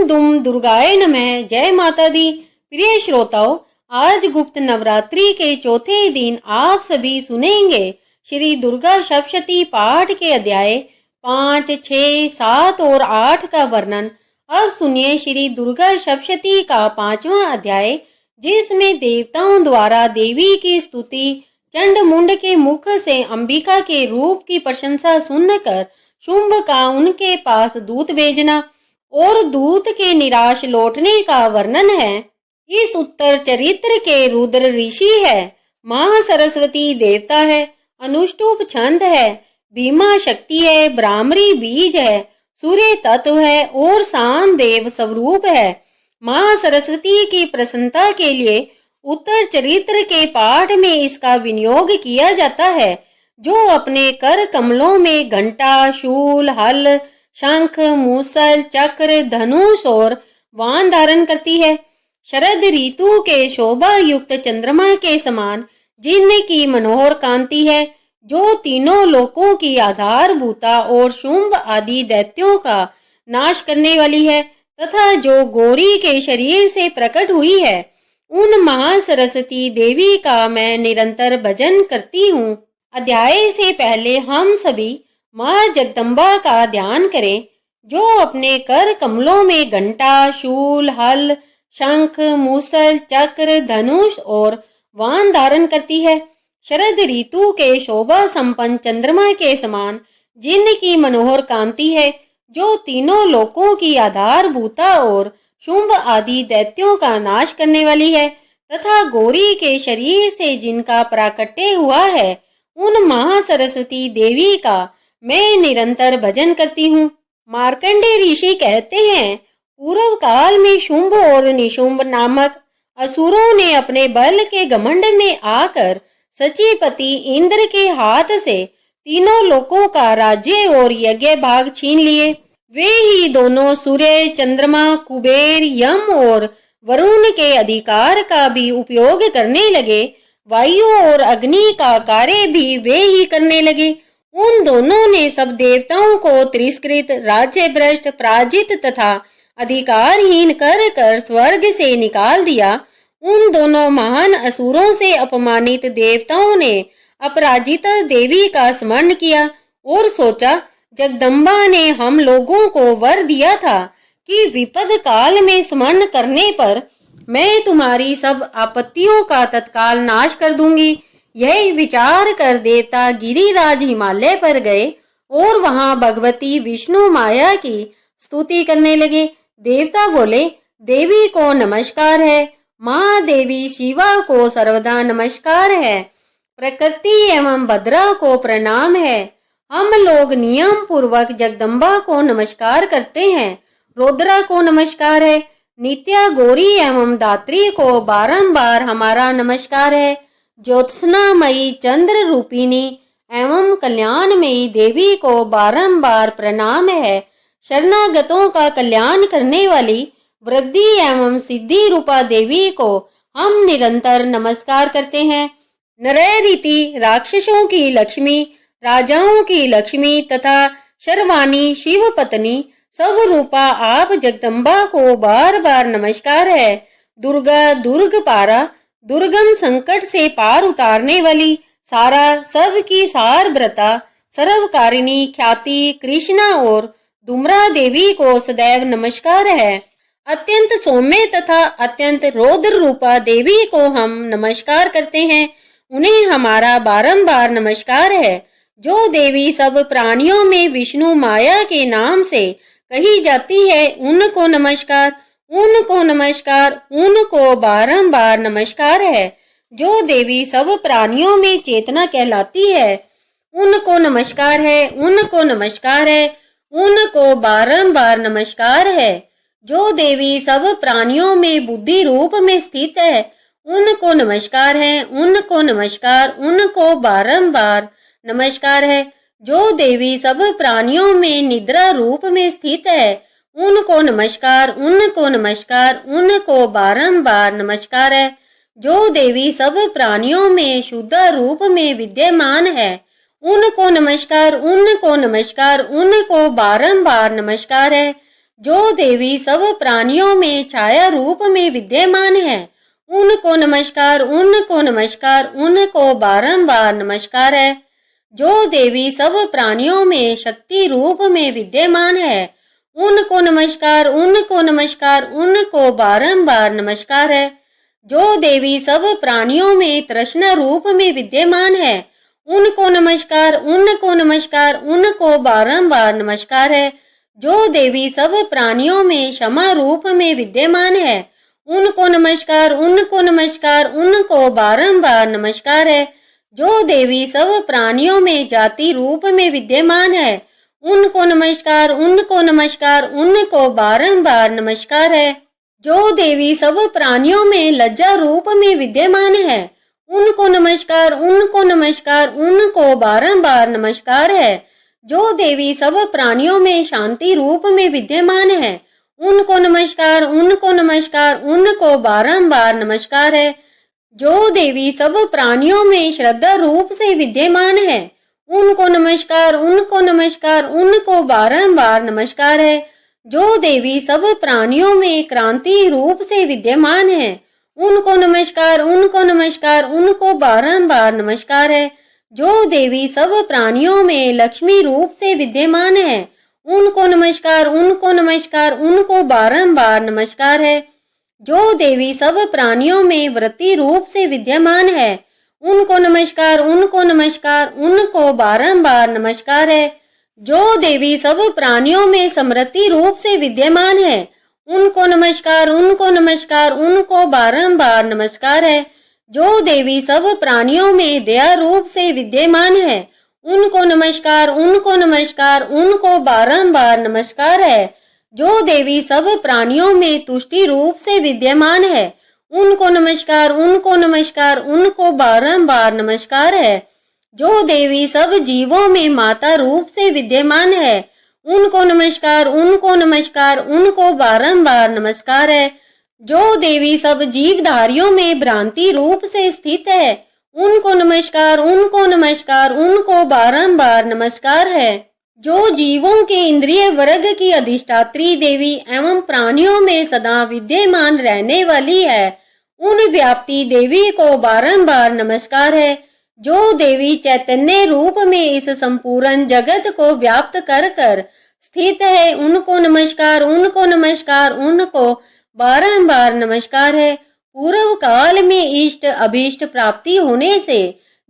दुम दुर्गाए नमः। जय माता दी। प्रिय श्रोताओं, आज गुप्त नवरात्रि के चौथे दिन आप सभी सुनेंगे श्री दुर्गा सप्तशती पाठ के अध्याय 5, 6, 7 और 8 का वर्णन। अब सुनिए श्री दुर्गा सप्तशती का 5वां अध्याय, जिसमें देवताओं द्वारा देवी की स्तुति, चंड मुंड के मुख से अंबिका के रूप की प्रशंसा सुनकर शुंभ का उनके पास दूत भेजना और दूत के निराश लौटने का वर्णन है। इस उत्तर चरित्र के रुद्र ऋषि है, मां सरस्वती देवता है, अनुष्टुप छंद है, भीमा शक्ति है, ब्राह्मरी बीज है, सूर्य तत्व है और शाम देव स्वरूप है। मां सरस्वती की प्रसन्नता के लिए उत्तर चरित्र के पाठ में इसका विनियोग किया जाता है, जो अपने कर कमलों में घंटा, शूल, हल, शंख, मूसल, चक्र, धनुष और वाण धारण करती है। शरद ऋतु के शोभा युक्त चंद्रमा के समान जिनकी मनोहर कांति है, जो तीनों लोकों की आधारभूता और शुंभ आदि दैत्यों का नाश करने वाली है, तथा जो गौरी के शरीर से प्रकट हुई है, उन महासरस्वती देवी का मैं निरंतर भजन करती हूँ। अध्याय से पहले हम सभी माँ जगदम्बा का ध्यान करें, जो अपने कर कमलों में घंटा, शूल, हल, शंख, मूसल, चक्र, धनुष और वाण धारण करती है। शरद ऋतु के शोभा संपन्न चंद्रमा के समान जिनकी मनोहर कांति है, जो तीनों लोकों की आधारभूता और शुंभ आदि दैत्यों का नाश करने वाली है, तथा गौरी के शरीर से जिनका प्राकट्य हुआ है, उन महासरस्वती देवी का मैं निरंतर भजन करती हूँ। मार्कंडेय ऋषि कहते हैं, पूर्व काल में शुंभ और निशुंभ नामक असुरों ने अपने बल के घमंड में आकर सचीपति इंद्र के हाथ से तीनों लोकों का राज्य और यज्ञ भाग छीन लिए। वे ही दोनों सूर्य, चंद्रमा, कुबेर, यम और वरुण के अधिकार का भी उपयोग करने लगे। वायु और अग्नि का कार्य भी वे ही करने लगे। उन दोनों ने सब देवताओं को तिरस्कृत, राज्य भ्रष्ट, पराजित तथा अधिकारहीन कर कर स्वर्ग से निकाल दिया। उन दोनों महान असुरों से अपमानित देवताओं ने अपराजिता देवी का स्मरण किया और सोचा, जगदम्बा ने हम लोगों को वर दिया था कि विपद काल में स्मरण करने पर मैं तुम्हारी सब आपत्तियों का तत्काल नाश कर दूंगी। यह विचार कर देवता गिरिराज हिमालय पर गए और वहां भगवती विष्णु माया की स्तुति करने लगे। देवता बोले, देवी को नमस्कार है, माँ देवी शिवा को सर्वदा नमस्कार है, प्रकृति एवं भद्रा को प्रणाम है। हम लोग नियम पूर्वक जगदम्बा को नमस्कार करते हैं। रुद्रा को नमस्कार है, नित्या गौरी एवं दात्री को बारंबार हमारा नमस्कार है। ज्योत्सनामयी चंद्र रूपिणी एवं कल्याणमयी देवी को बारंबार प्रणाम है। शरणागतों का कल्याण करने वाली वृद्धि एवं सिद्धि रूपा देवी को हम निरंतर नमस्कार करते हैं। नरैरीति राक्षसों की लक्ष्मी, राजाओं की लक्ष्मी तथा शर्वाणी शिव पत्नी सब रूपा आप जगदम्बा को बार बार नमस्कार है। दुर्गा, दुर्ग पारा, दुर्गम संकट से पार उतारने वाली, सारा सबकी सार व्रता, सर्वकारिणी, ख्याति, कृष्णा और दुम्रा देवी को सदैव नमस्कार है। अत्यंत सौम्य तथा अत्यंत रौद्र रूपा देवी को हम नमस्कार करते हैं। उन्हें हमारा बारंबार नमस्कार है। जो देवी सब प्राणियों में विष्णु माया के नाम से कही जाती है, उनको नमस्कार, उनको नमस्कार, उनको बारंबार नमस्कार है। जो देवी सब प्राणियों में चेतना कहलाती है, उनको नमस्कार है, उनको नमस्कार है, उनको बारंबार नमस्कार है। जो देवी सब प्राणियों में बुद्धि रूप में स्थित है, उनको नमस्कार है, उनको नमस्कार, उनको बारंबार नमस्कार है। जो देवी सब प्राणियों में निद्रा रूप में स्थित है, उनको नमस्कार, उनको नमस्कार, उनको बारंबार नमस्कार है। जो देवी सब प्राणियों में शुद्ध रूप में विद्यमान है, उनको नमस्कार, उनको नमस्कार, उनको बारंबार नमस्कार है। जो देवी सब प्राणियों में छाया रूप में विद्यमान है, उनको नमस्कार, उनको नमस्कार, उनको बारंबार नमस्कार है। जो देवी सब प्राणियों में शक्ति रूप में विद्यमान है, उनको नमस्कार, उनको नमस्कार, उनको बारंबार नमस्कार है। जो देवी सब प्राणियों में तृष्णा रूप में विद्यमान है, उनको नमस्कार, उनको नमस्कार, उनको बारंबार नमस्कार है। जो देवी सब प्राणियों में क्षमा रूप में विद्यमान है, उनको नमस्कार, उनको नमस्कार, उनको बारंबार नमस्कार है। जो देवी सब प्राणियों में जाति रूप में विद्यमान है, उनको नमस्कार, उनको नमस्कार, उनको बारंबार नमस्कार है। जो देवी सब प्राणियों में लज्जा रूप में विद्यमान है, उनको नमस्कार, उनको नमस्कार, उनको बारंबार नमस्कार है। जो देवी सब प्राणियों में शांति रूप में विद्यमान है, उनको नमस्कार, उनको नमस्कार, उनको बारंबार नमस्कार है। जो देवी सब प्राणियों में श्रद्धा रूप से विद्यमान है, उनको नमस्कार, उनको नमस्कार, उनको बारंबार नमस्कार है। जो देवी सब प्राणियों में क्रांति रूप से विद्यमान है, उनको नमस्कार, उनको नमस्कार, उनको बारंबार नमस्कार है। जो देवी सब प्राणियों में लक्ष्मी रूप से विद्यमान है, उनको नमस्कार, उनको नमस्कार, उनको बारंबार नमस्कार है। जो देवी सब प्राणियों में वृत्ति रूप से विद्यमान है, उनको नमस्कार, उनको नमस्कार, उनको बारंबार नमस्कार है। जो देवी सब प्राणियों में समृद्धि रूप से विद्यमान है, उनको नमस्कार, उनको नमस्कार, उनको बारंबार नमस्कार है। जो देवी सब प्राणियों में दया रूप से विद्यमान है, उनको नमस्कार, उनको नमस्कार, उनको बारंबार नमस्कार है। जो देवी सब प्राणियों में तुष्टि रूप से विद्यमान है, उनको नमस्कार, उनको नमस्कार, उनको बारंबार नमस्कार है। जो देवी सब जीवों में माता रूप से विद्यमान है, उनको नमस्कार, उनको नमस्कार, उनको बारंबार नमस्कार है। जो देवी सब जीवधारियों में भ्रांति रूप से स्थित है, उनको नमस्कार, उनको नमस्कार, उनको बारंबार नमस्कार है। जो जीवों के इंद्रिय वर्ग की अधिष्ठात्री देवी एवं प्राणियों में सदा विद्यमान रहने वाली है, उन व्याप्ति देवी को बारंबार नमस्कार है। जो देवी चैतन्य रूप में इस संपूर्ण जगत को व्याप्त कर कर स्थित है, उनको नमस्कार, उनको नमस्कार, उनको बारंबार नमस्कार है। पूर्व काल में इष्ट अभीष्ट प्राप्ति होने से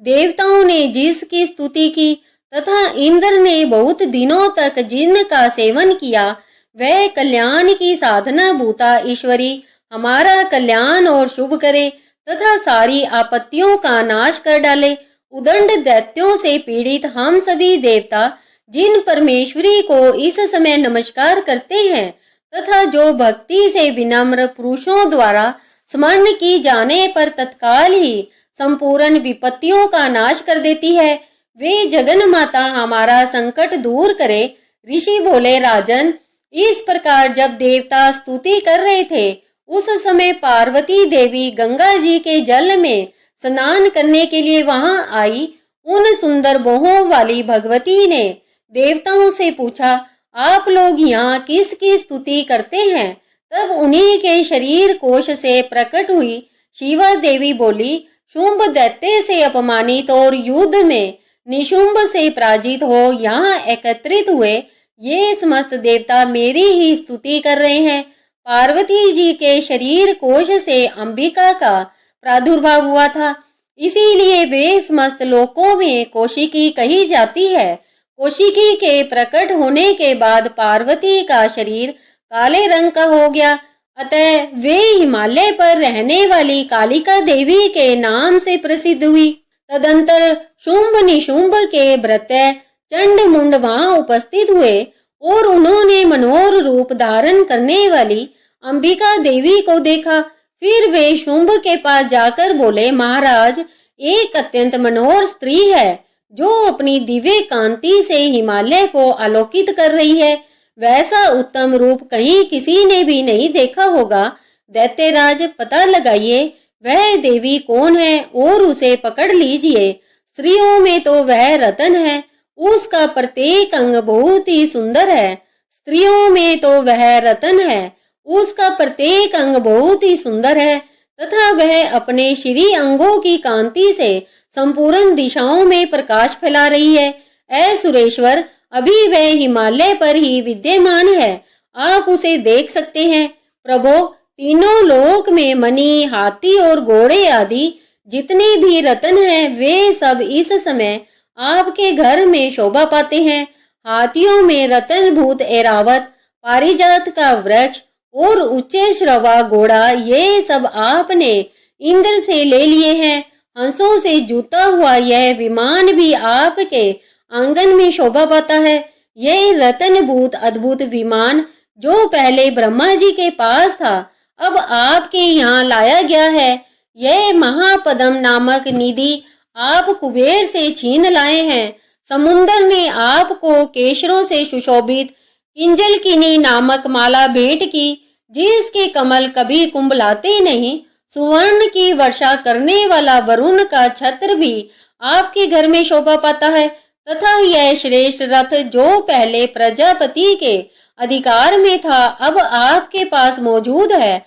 देवताओं ने जिसकी स्तुति की तथा इंद्र ने बहुत दिनों तक जिनका सेवन किया, वह कल्याण की साधना भूता ईश्वरी हमारा कल्याण और शुभ करे तथा सारी आपत्तियों का नाश कर डाले। उदंड दैत्यों से पीड़ित हम सभी देवता जिन परमेश्वरी को इस समय नमस्कार करते हैं तथा जो भक्ति से विनम्र पुरुषों द्वारा स्मरण की जाने पर तत्काल ही संपूर्ण विपत्तियों का नाश कर देती है, वे जगन माता हमारा संकट दूर करे। ऋषि बोले, राजन, इस प्रकार जब देवता स्तुति कर रहे थे, उस समय पार्वती देवी गंगा जी के जल में स्नान करने के लिए वहां आई। उन सुंदर बोहों वाली भगवती ने देवताओं से पूछा, आप लोग यहाँ किसकी स्तुति करते हैं? तब उन्हीं के शरीर कोश से प्रकट हुई शिवा देवी बोली, शुंभ दैत्य से अपमानित और युद्ध में निशुंभ से पराजित हो यहाँ एकत्रित हुए ये समस्त देवता मेरी ही स्तुति कर रहे हैं। पार्वती जी के शरीर कोश से अंबिका का प्रादुर्भाव हुआ था, इसीलिए वे समस्त लोकों में कौशिकी कही जाती है। कौशिकी के प्रकट होने के बाद पार्वती का शरीर काले रंग का हो गया, अतः वे हिमालय पर रहने वाली कालिका देवी के नाम से प्रसिद्ध हुई। तदंतर शुंभ निशुंभ के भृत्य चंड मुंड वहां उपस्थित हुए और उन्होंने मनोहर रूप धारण करने वाली अंबिका देवी को देखा। फिर वे शुंभ के पास जाकर बोले, महाराज, एक अत्यंत मनोहर स्त्री है जो अपनी दिव्य कांति से हिमालय को आलोकित कर रही है। वैसा उत्तम रूप कहीं किसी ने भी नहीं देखा होगा। दैत्यराज, पता लगाइए वह देवी कौन है और उसे पकड़ लीजिए। स्त्रियों में तो वह रतन है, उसका प्रत्येक अंग बहुत ही सुंदर है। स्त्रियों में तो वह रतन है। उसका प्रत्येक अंग बहुत ही सुंदर है तथा वह अपने श्री अंगों की कांति से संपूर्ण दिशाओं में प्रकाश फैला रही है। ऐ सुरेश्वर, अभी वह हिमालय पर ही विद्यमान है, आप उसे देख सकते हैं। प्रभो, तीनों लोक में मणि, हाथी और घोड़े आदि जितने भी रतन हैं, वे सब इस समय आपके घर में शोभा पाते हैं। हाथियों में रतन भूत ऐरावत, पारिजात का वृक्ष और उच्चे श्रवा घोड़ा, ये सब आपने इंद्र से ले लिए हैं। हंसों से जूता हुआ यह विमान भी आपके आंगन में शोभा पाता है। यह रतन भूत अद्भुत विमान जो पहले ब्रह्मा जी के पास था, अब आपके यहाँ लाया गया है। यह महापद्म नामक निधि आप कुबेर से छीन लाए हैं। समुद्र ने आपको केशरों से सुशोभित किंजलकिनी नामक माला भेंट की, जिसके कमल कभी कुंभलाते नहीं। सुवर्ण की वर्षा करने वाला वरुण का छत्र भी आपके घर में शोभा पाता है तथा यह श्रेष्ठ रथ जो पहले प्रजापति के अधिकार में था, अब आपके पास मौजूद है।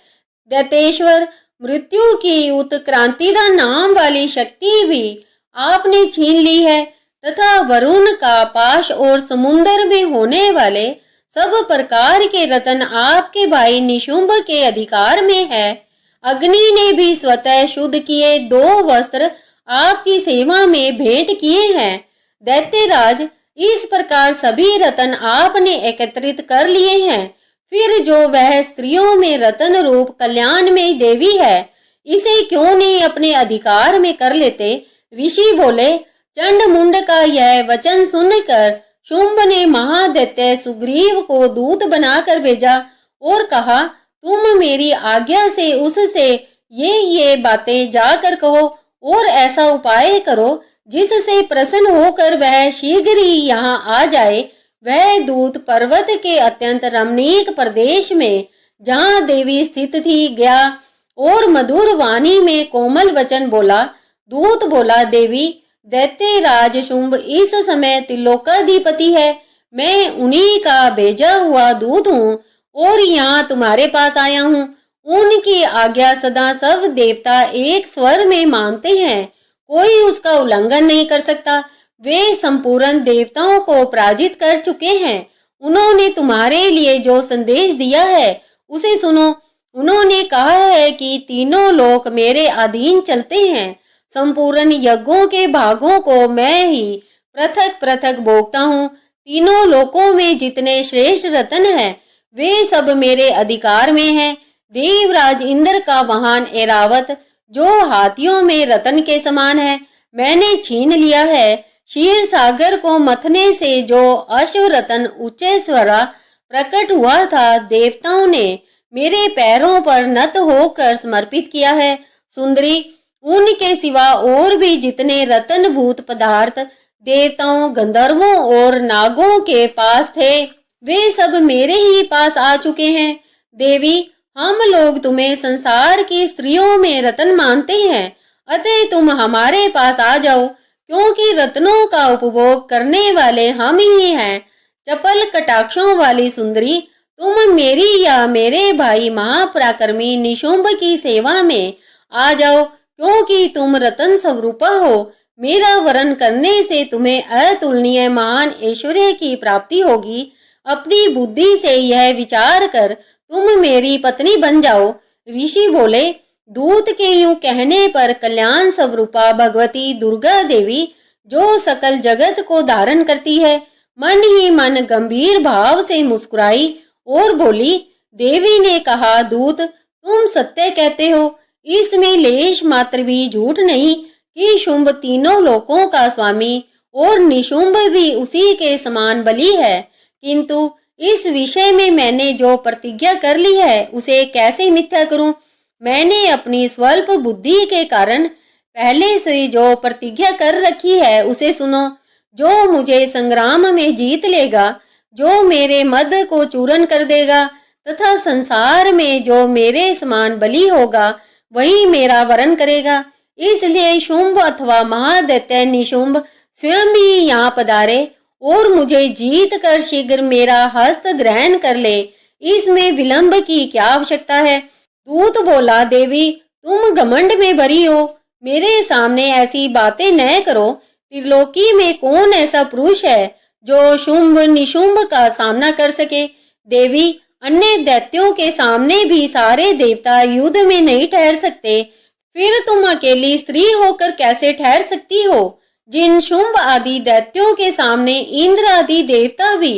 दैतेश्वर, मृत्यु की उत्क्रांतिदा नाम वाली शक्ति भी आपने छीन ली है तथा वरुण का पाश और समुद्र में होने वाले सब प्रकार के रतन आपके भाई निशुंभ के अधिकार में है। अग्नि ने भी स्वतः शुद्ध किए 2 वस्त्र आपकी सेवा में भेंट किए हैं। दैत्यराज, इस प्रकार सभी रतन आपने एकत्रित कर लिए हैं। फिर जो वह स्त्रियों में रतन रूप कल्याण में देवी है, इसे क्यों नहीं अपने अधिकार में कर लेते? ऋषि बोले, चंड मुंड का यह वचन सुनकर शुंभ ने महादैत्य सुग्रीव को दूत बनाकर भेजा और कहा, तुम मेरी आज्ञा से उससे ये बातें जाकर कहो और ऐसा उपाय करो जिससे प्रसन्न होकर वह शीघ्र ही यहाँ आ जाए। वह दूत पर्वत के अत्यंत रमणीक प्रदेश में जहाँ देवी स्थित थी गया और मधुर वाणी में कोमल वचन बोला। दूत बोला, देवी, दैत्यराज शुंभ इस समय त्रिलोकाधिपति है। मैं उन्हीं का भेजा हुआ दूत हूँ और यहाँ तुम्हारे पास आया हूँ। उनकी आज्ञा सदा सब देवता एक स्वर में मानते हैं, कोई उसका उल्लंघन नहीं कर सकता। वे संपूर्ण देवताओं को पराजित कर चुके हैं। उन्होंने तुम्हारे लिए जो संदेश दिया है उसे सुनो। उन्होंने कहा है कि तीनों लोक मेरे अधीन चलते हैं। संपूर्ण यज्ञों के भागों को मैं ही पृथक पृथक भोगता हूँ। तीनों लोकों में जितने श्रेष्ठ रतन हैं, वे सब मेरे अधिकार में हैं। देवराज इंद्र का वाहन ऐरावत जो हाथियों में रतन के समान है, मैंने छीन लिया है। क्षीर सागर को मथने से जो अश्व रतन ऊंचे स्वरा प्रकट हुआ था, देवताओं ने मेरे पैरों पर नत होकर समर्पित किया है। सुंदरी, उनके सिवा और भी जितने रतन भूत पदार्थ देवताओं, गंधर्वों और नागों के पास थे, वे सब मेरे ही पास आ चुके हैं। देवी, हम लोग तुम्हें संसार की स्त्रियों में रतन मानते हैं, अतः तुम हमारे पास आ जाओ, क्योंकि रत्नों का उपभोग करने वाले हम ही हैं। चपल कटाक्षों वाली सुंदरी, तुम मेरी या मेरे भाई महापराक्रमी निशुंभ की सेवा में आ जाओ, क्योंकि तुम रतन स्वरूपा हो। मेरा वरण करने से तुम्हें अतुलनीय महान ऐश्वर्य की प्राप्ति होगी। अपनी बुद्धि से यह विचार कर तुम मेरी पत्नी बन जाओ। ऋषि बोले, दूत के यूं कहने पर कल्याण स्वरूपा भगवती दुर्गा देवी, जो सकल जगत को धारण करती है, मन ही मन गंभीर भाव से मुस्कुराई और बोली। देवी ने कहा, दूत, तुम सत्य कहते हो, इसमें लेश मात्र भी झूठ नहीं कि शुंभ तीनों लोकों का स्वामी और निशुंभ भी उसी के समान बली है। किंतु इस विषय में मैंने जो प्रतिज्ञा कर ली है, उसे कैसे मिथ्या करूं? मैंने अपनी स्वल्प बुद्धि के कारण पहले से जो प्रतिज्ञा कर रखी है उसे सुनो। जो मुझे संग्राम में जीत लेगा, जो मेरे मद को चूरन कर देगा तथा संसार में जो मेरे समान बली होगा, वही मेरा वरण करेगा। इसलिए शुंभ अथवा महादैत्य निशुंभ स्वयं ही यहाँ पधारे और मुझे जीत कर शीघ्र मेरा हस्त ग्रहण कर ले, इसमें विलंब की क्या आवश्यकता है। दूत बोला, देवी तुम घमंड में भरी हो, मेरे सामने ऐसी बातें न करो। त्रिलोकी में कौन ऐसा पुरुष है जो शुंभ निशुंभ का सामना कर सके। देवी अन्य दैत्यों के सामने भी सारे देवता युद्ध में नहीं ठहर सकते, फिर तुम अकेली स्त्री होकर कैसे ठहर सकती हो। जिन शुंभ आदि दैत्यों के सामने इंद्र आदि देवता भी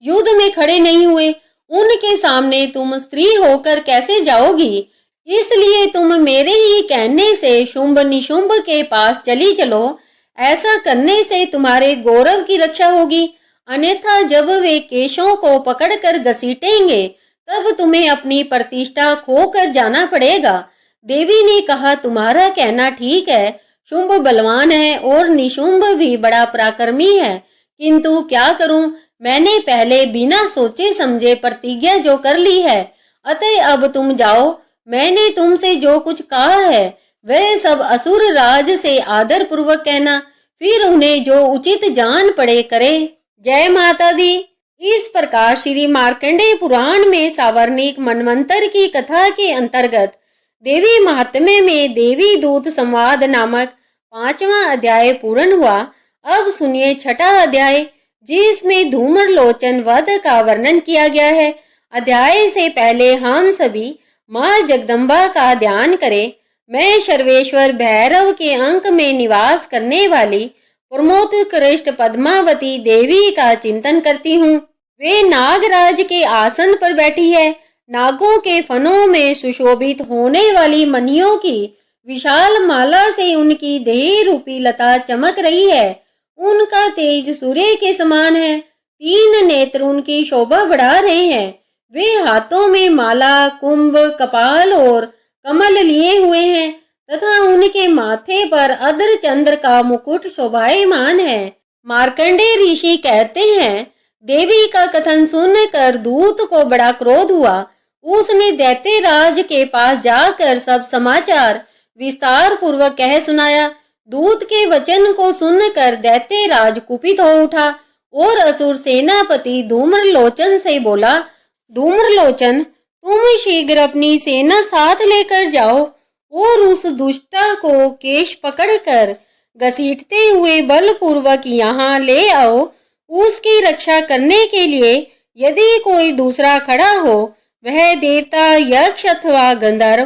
युद्ध में खड़े नहीं हुए, उनके सामने तुम स्त्री होकर कैसे जाओगी। इसलिए तुम मेरे ही कहने से शुंभ निशुंभ के पास चली चलो, ऐसा करने से तुम्हारे गौरव की रक्षा होगी। अन्यथा जब वे केशों को पकड़कर घसीटेंगे तब तुम्हें अपनी प्रतिष्ठा खोकर जाना पड़ेगा। देवी ने कहा, तुम्हारा कहना ठीक है, शुंभ बलवान है और निशुंभ भी बड़ा पराक्रमी है, किंतु क्या करूं, मैंने पहले बिना सोचे समझे प्रतिज्ञा जो कर ली है, अतः अब तुम जाओ। मैंने तुमसे जो कुछ कहा है वह सब असुर राज से आदर पूर्वक कहना, फिर उन्हें जो उचित जान पड़े करे। जय माता दी। इस प्रकार श्री मार्कंडेय पुराण में सावर्णिक मनवंतर की कथा के अंतर्गत देवी महात्म्य में देवी दूत संवाद नामक 5वां अध्याय पूर्ण हुआ। अब सुनिए 6ठा अध्याय, जिसमें धूम्र लोचन वध का वर्णन किया गया है। अध्याय से पहले हम सभी माँ जगदम्बा का ध्यान करें। मैं सर्वेश्वर भैरव के अंक में निवास करने वाली प्रमोदकृष्ट पद्मावती देवी का चिंतन करती हूँ। वे नागराज के आसन पर बैठी है। नागों के फनों में सुशोभित होने वाली मणियों की विशाल माला से उनकी देह रूपी लता चमक रही है। उनका तेज सूर्य के समान है। 3 नेत्र उनकी शोभा बढ़ा रहे हैं। वे हाथों में माला, कुंभ, कपाल और कमल लिए हुए हैं तथा उनके माथे पर अधर चंद्र का मुकुट शोभायमान है। मार्कंडेय ऋषि कहते हैं, देवी का कथन सुनकर दूत को बड़ा क्रोध हुआ। उसने दैत्यराज के पास जाकर सब समाचार विस्तार पूर्वक कह सुनाया। दूत के वचन को सुनकर दैत्यराज कुपित हो उठा और असुर सेनापति धूम्रलोचन से बोला, धूम्रलोचन तुम शीघ्र अपनी सेना साथ लेकर जाओ और उस दुष्टा को केश पकड़कर घसीटते हुए बलपूर्वक यहाँ ले आओ। उसकी रक्षा करने के लिए यदि कोई दूसरा खड़ा हो, वह देवता, यक्ष अथवा गंधर्व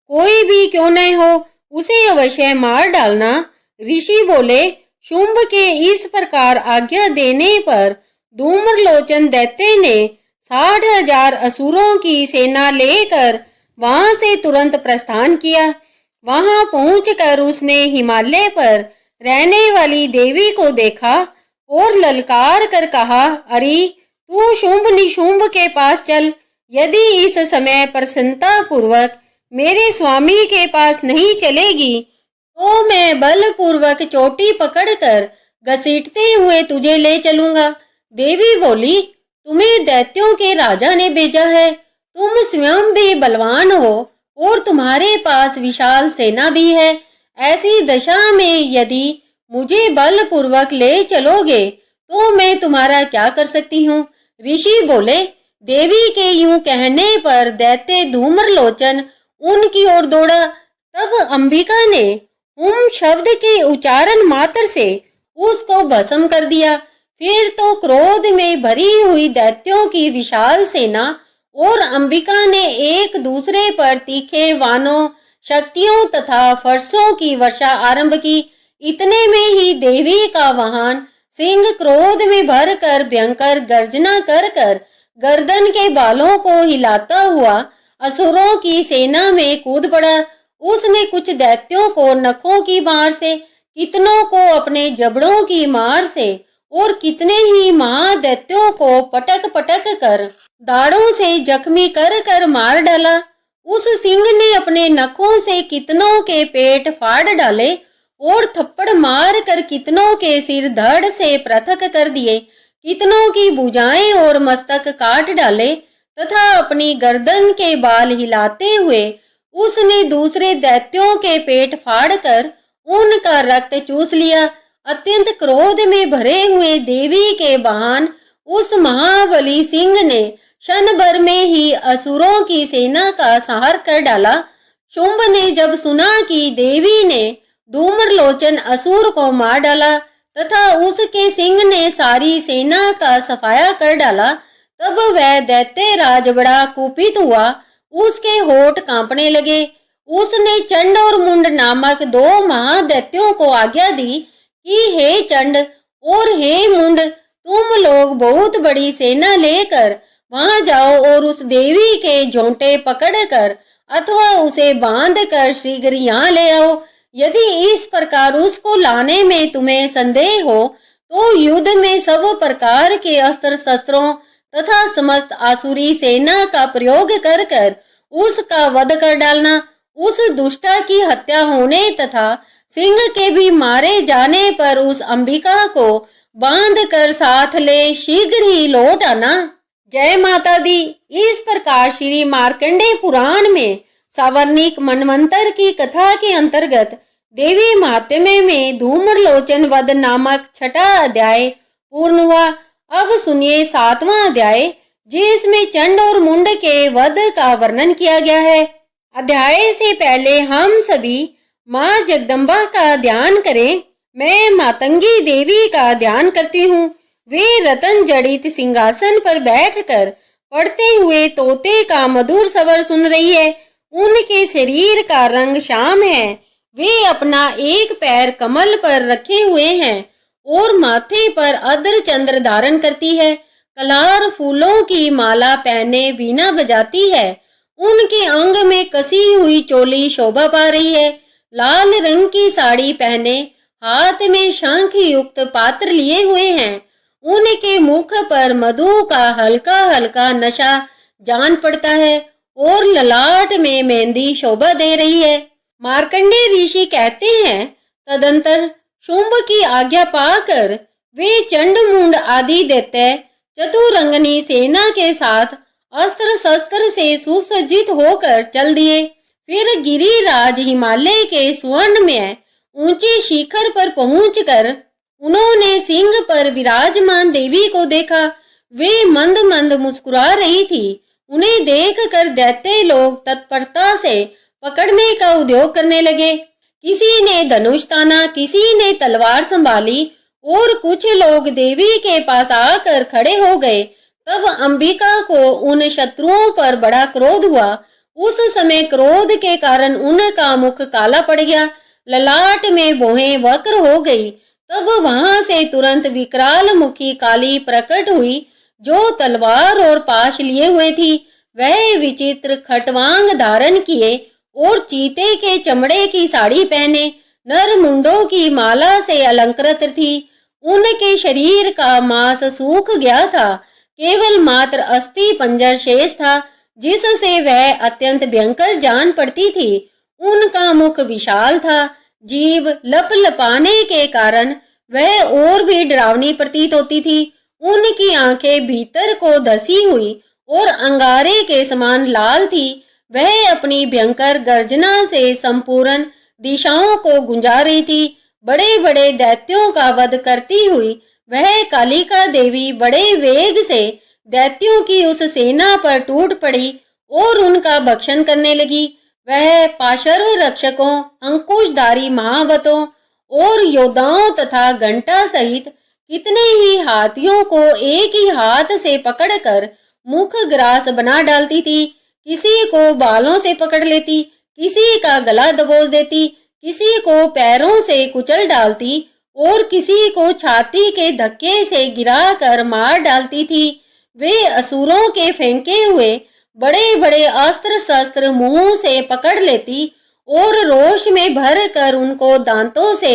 कोई भी क्यों न हो, उसे अवश्य मार डालना। ऋषि बोले, शुंभ के इस प्रकार आज्ञा देने पर धूम्रलोचन दैत्य ने 60,000 असुरों की सेना लेकर वहां से तुरंत प्रस्थान किया। वहां पहुंचकर उसने हिमालय पर रहने वाली देवी को देखा और ललकार कर कहा, अरे तू शुंभ निशुंभ के पास चल। यदि इस समय प्रसन्नता पूर्वक मेरे स्वामी के पास नहीं चलेगी तो मैं बलपूर्वक चोटी पकड़कर घसीटते हुए तुझे ले चलूंगा। देवी बोली, तुम्हें दैत्यों के राजा ने भेजा है। तुम स्वयं भी बलवान हो और तुम्हारे पास विशाल सेना भी है। ऐसी दशा में यदि मुझे बलपूर्वक ले चलोगे तो मैं तुम्हारा क्या कर सकती हूँ। ऋषि बोले, देवी के यूं कहने पर दैत्य धूम्रलोचन उनकी ओर दौड़ा। तब अंबिका ने हुम शब्द के उच्चारण मात्र से उसको भस्म कर दिया। फिर तो क्रोध में भरी हुई दैत्यों की विशाल सेना और अंबिका ने एक दूसरे पर तीखे वानों, शक्तियों तथा फरसों की वर्षा आरंभ की। इतने में ही देवी का वाहन सिंह क्रोध में भरकर भयंकर गर्जना कर कर गर्दन के बालों को हिलाता हुआ असुरों की सेना में कूद पड़ा। उसने कुछ दैत्यों को नखों की मार से, कितनों को अपने जबड़ों की मार से और कितने ही महादैत्यों को पटक पटक कर दाढ़ों से जख्मी कर कर मार डाला। उस सिंह ने अपने नखों से कितनों के पेट फाड़ डाले और थप्पड़ मार कर कितनों के सिर धड़ से पृथक कर दिए, कितनों की भुजाएं और मस्तक काट डाले तथा अपनी गर्दन के बाल हिलाते हुए उसने दूसरे दैत्यों के पेट फाड़कर उनका रक्त चूस लिया। अत्यंत क्रोध में भरे हुए देवी के वाहन उस महाबली सिंह ने क्षण भर में ही असुरों की सेना का संहार कर डाला। शुंभ ने जब सुना कि देवी ने धूम्रलोचन असुर को मार डाला तथा उसके सिंह ने सारी सेना का सफाया कर डाला, तब वह दैत्य राज बड़ा कुपित हुआ। उसके होठ कांपने लगे। उसने चंड और मुंड नामक दो महादैत्यों को आज्ञा दी कि हे चंड और हे मुंड, तुम लोग बहुत बड़ी सेना लेकर वहां जाओ और उस देवी के जोंटे पकड़कर अथवा उसे बांधकर शीघ्र यहाँ ले आओ। यदि इस प्रकार उसको लाने में तुम्हें संदेह हो तो युद्ध में सब प्रकार के अस्त्र शस्त्रों तथा समस्त आसुरी सेना का प्रयोग कर कर उसका वध कर डालना। उस दुष्टा की हत्या होने तथा सिंह के भी मारे जाने पर उस अंबिका को बांध कर साथ ले शीघ्र ही लौट आना। जय माता दी। इस प्रकार श्री मार्कंडेय पुराण में सावर्णिक मनवंतर की कथा के अंतर्गत देवी महात्म्य में धूम्रलोचन वध नामक छठा अध्याय पूर्ण हुआ। अब सुनिए सातवां अध्याय, जिसमें चंड और मुंड के वध का वर्णन किया गया है। अध्याय से पहले हम सभी माँ जगदम्बा का ध्यान करें। मैं मातंगी देवी का ध्यान करती हूँ। वे रतन जड़ित सिंहासन पर बैठकर पढ़ते हुए तोते का मधुर स्वर सुन रही है। उनके शरीर का रंग श्याम है। वे अपना एक पैर कमल पर रखे हुए हैं और माथे पर अद्र चंद्र धारण करती है। कलार फूलों की माला पहने वीणा बजाती है। उनके अंग में कसी हुई चोली शोभा पा रही है। लाल रंग की साड़ी पहने हाथ में शंख युक्त पात्र लिए हुए हैं। उनके मुख पर मधु का हल्का हल्का नशा जान पड़ता है और ललाट में मेहंदी शोभा दे रही है। मार्कंडेय ऋषि कहते हैं, तदंतर शुंभ की आज्ञा पाकर वे चंड मुंड आदि दैत्य चतुरंगनी सेना के साथ अस्त्र शस्त्र से सुसज्जित होकर चल दिए। फिर गिरिराज हिमालय के स्वर्ण में ऊंचे शिखर पर पहुंचकर उन्होंने सिंह पर विराजमान देवी को देखा। वे मंद मंद मुस्कुरा रही थी। उन्हें देखकर दैत्य लोग तत्परता से पकड़ने का उद्योग करने लगे। किसी ने धनुष ताना, किसी ने तलवार संभाली और कुछ लोग देवी के पास आकर खड़े हो गए। तब अंबिका को उन शत्रुओं पर बड़ा क्रोध हुआ। उस समय क्रोध के कारण उनका मुख काला पड़ गया, ललाट में भौहें वक्र हो गई। तब वहां से तुरंत विकराल मुखी काली प्रकट हुई, जो तलवार और पाश लिए हुए थी। वह विचित्र खटवांग धारण किए और चीते के चमड़े की साड़ी पहने नर मुंडों की माला से अलंकृत थी। उनके शरीर का मांस सूख गया था, केवल मात्र अस्थि पंजर शेष था, जिससे वह अत्यंत भयंकर जान पड़ती थी। उनका मुख विशाल था। जीभ लपलपाने के कारण वह और भी डरावनी प्रतीत होती थी। उनकी आंखें भीतर को धसी हुई और अंगारे के समान लाल थी। वह अपनी भयंकर गर्जना से संपूर्ण दिशाओं को गुंजा रही थी। बड़े बड़े दैत्यों का वध करती हुई वह कालिका देवी बड़े वेग से दैत्यों की उस सेना पर टूट पड़ी और उनका भक्षण करने लगी। वह पाशर्व रक्षकों, अंकुशधारी महावतों और योद्धाओं तथा घंटा सहित कितने ही हाथियों को एक ही हाथ से पकड़कर मुख ग्रास बना डालती थी। किसी को बालों से पकड़ लेती, किसी का गला दबोच देती, किसी को पैरों से कुचल डालती और किसी को छाती के धक्के से गिराकर मार डालती थी। वे असुरों के फेंके हुए बड़े बड़े अस्त्र शस्त्र मुंह से पकड़ लेती और रोष में भर कर उनको दांतों से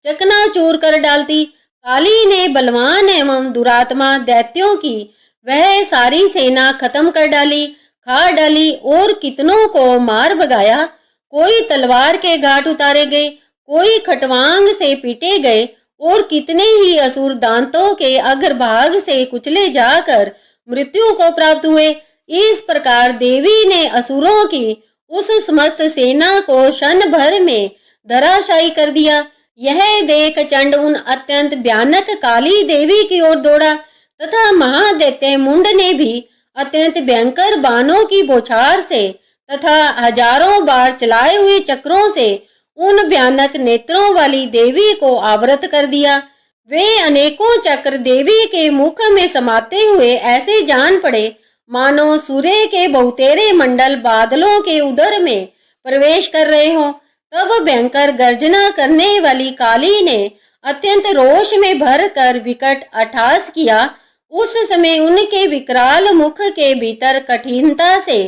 चकनाचूर कर डालती। काली ने बलवान एवं दुरात्मा दैत्यों की वह सारी सेना खत्म कर डाली, खा डाली और कितनों को मार भगाया। कोई तलवार के घाट उतारे गए, कोई खटवांग से पीटे गए और कितने ही असुर दांतों के अग्रभाग से कुचले जाकर मृत्यु को प्राप्त हुए। इस प्रकार देवी ने असुरों की उस समस्त सेना को क्षण भर में धराशायी कर दिया। यह देख चंड उन अत्यंत भयानक काली देवी की ओर दौड़ा तथा महादैत्य मुंड ने भी अत्यंत भयंकर बाणों की बौछार से तथा हजारों बार चलाए हुए चक्रों से उन भयानक नेत्रों वाली देवी को आवृत कर दिया। वे अनेकों चक्र देवी के मुख में समाते हुए ऐसे जान पड़े मानो सूर्य के बहुतेरे मंडल बादलों के उदर में प्रवेश कर रहे हों। तब भयंकर गर्जना करने वाली काली ने अत्यंत रोष में भर कर विकट अट्टहास किया। उस समय उनके विकराल मुख के भीतर कठिनता से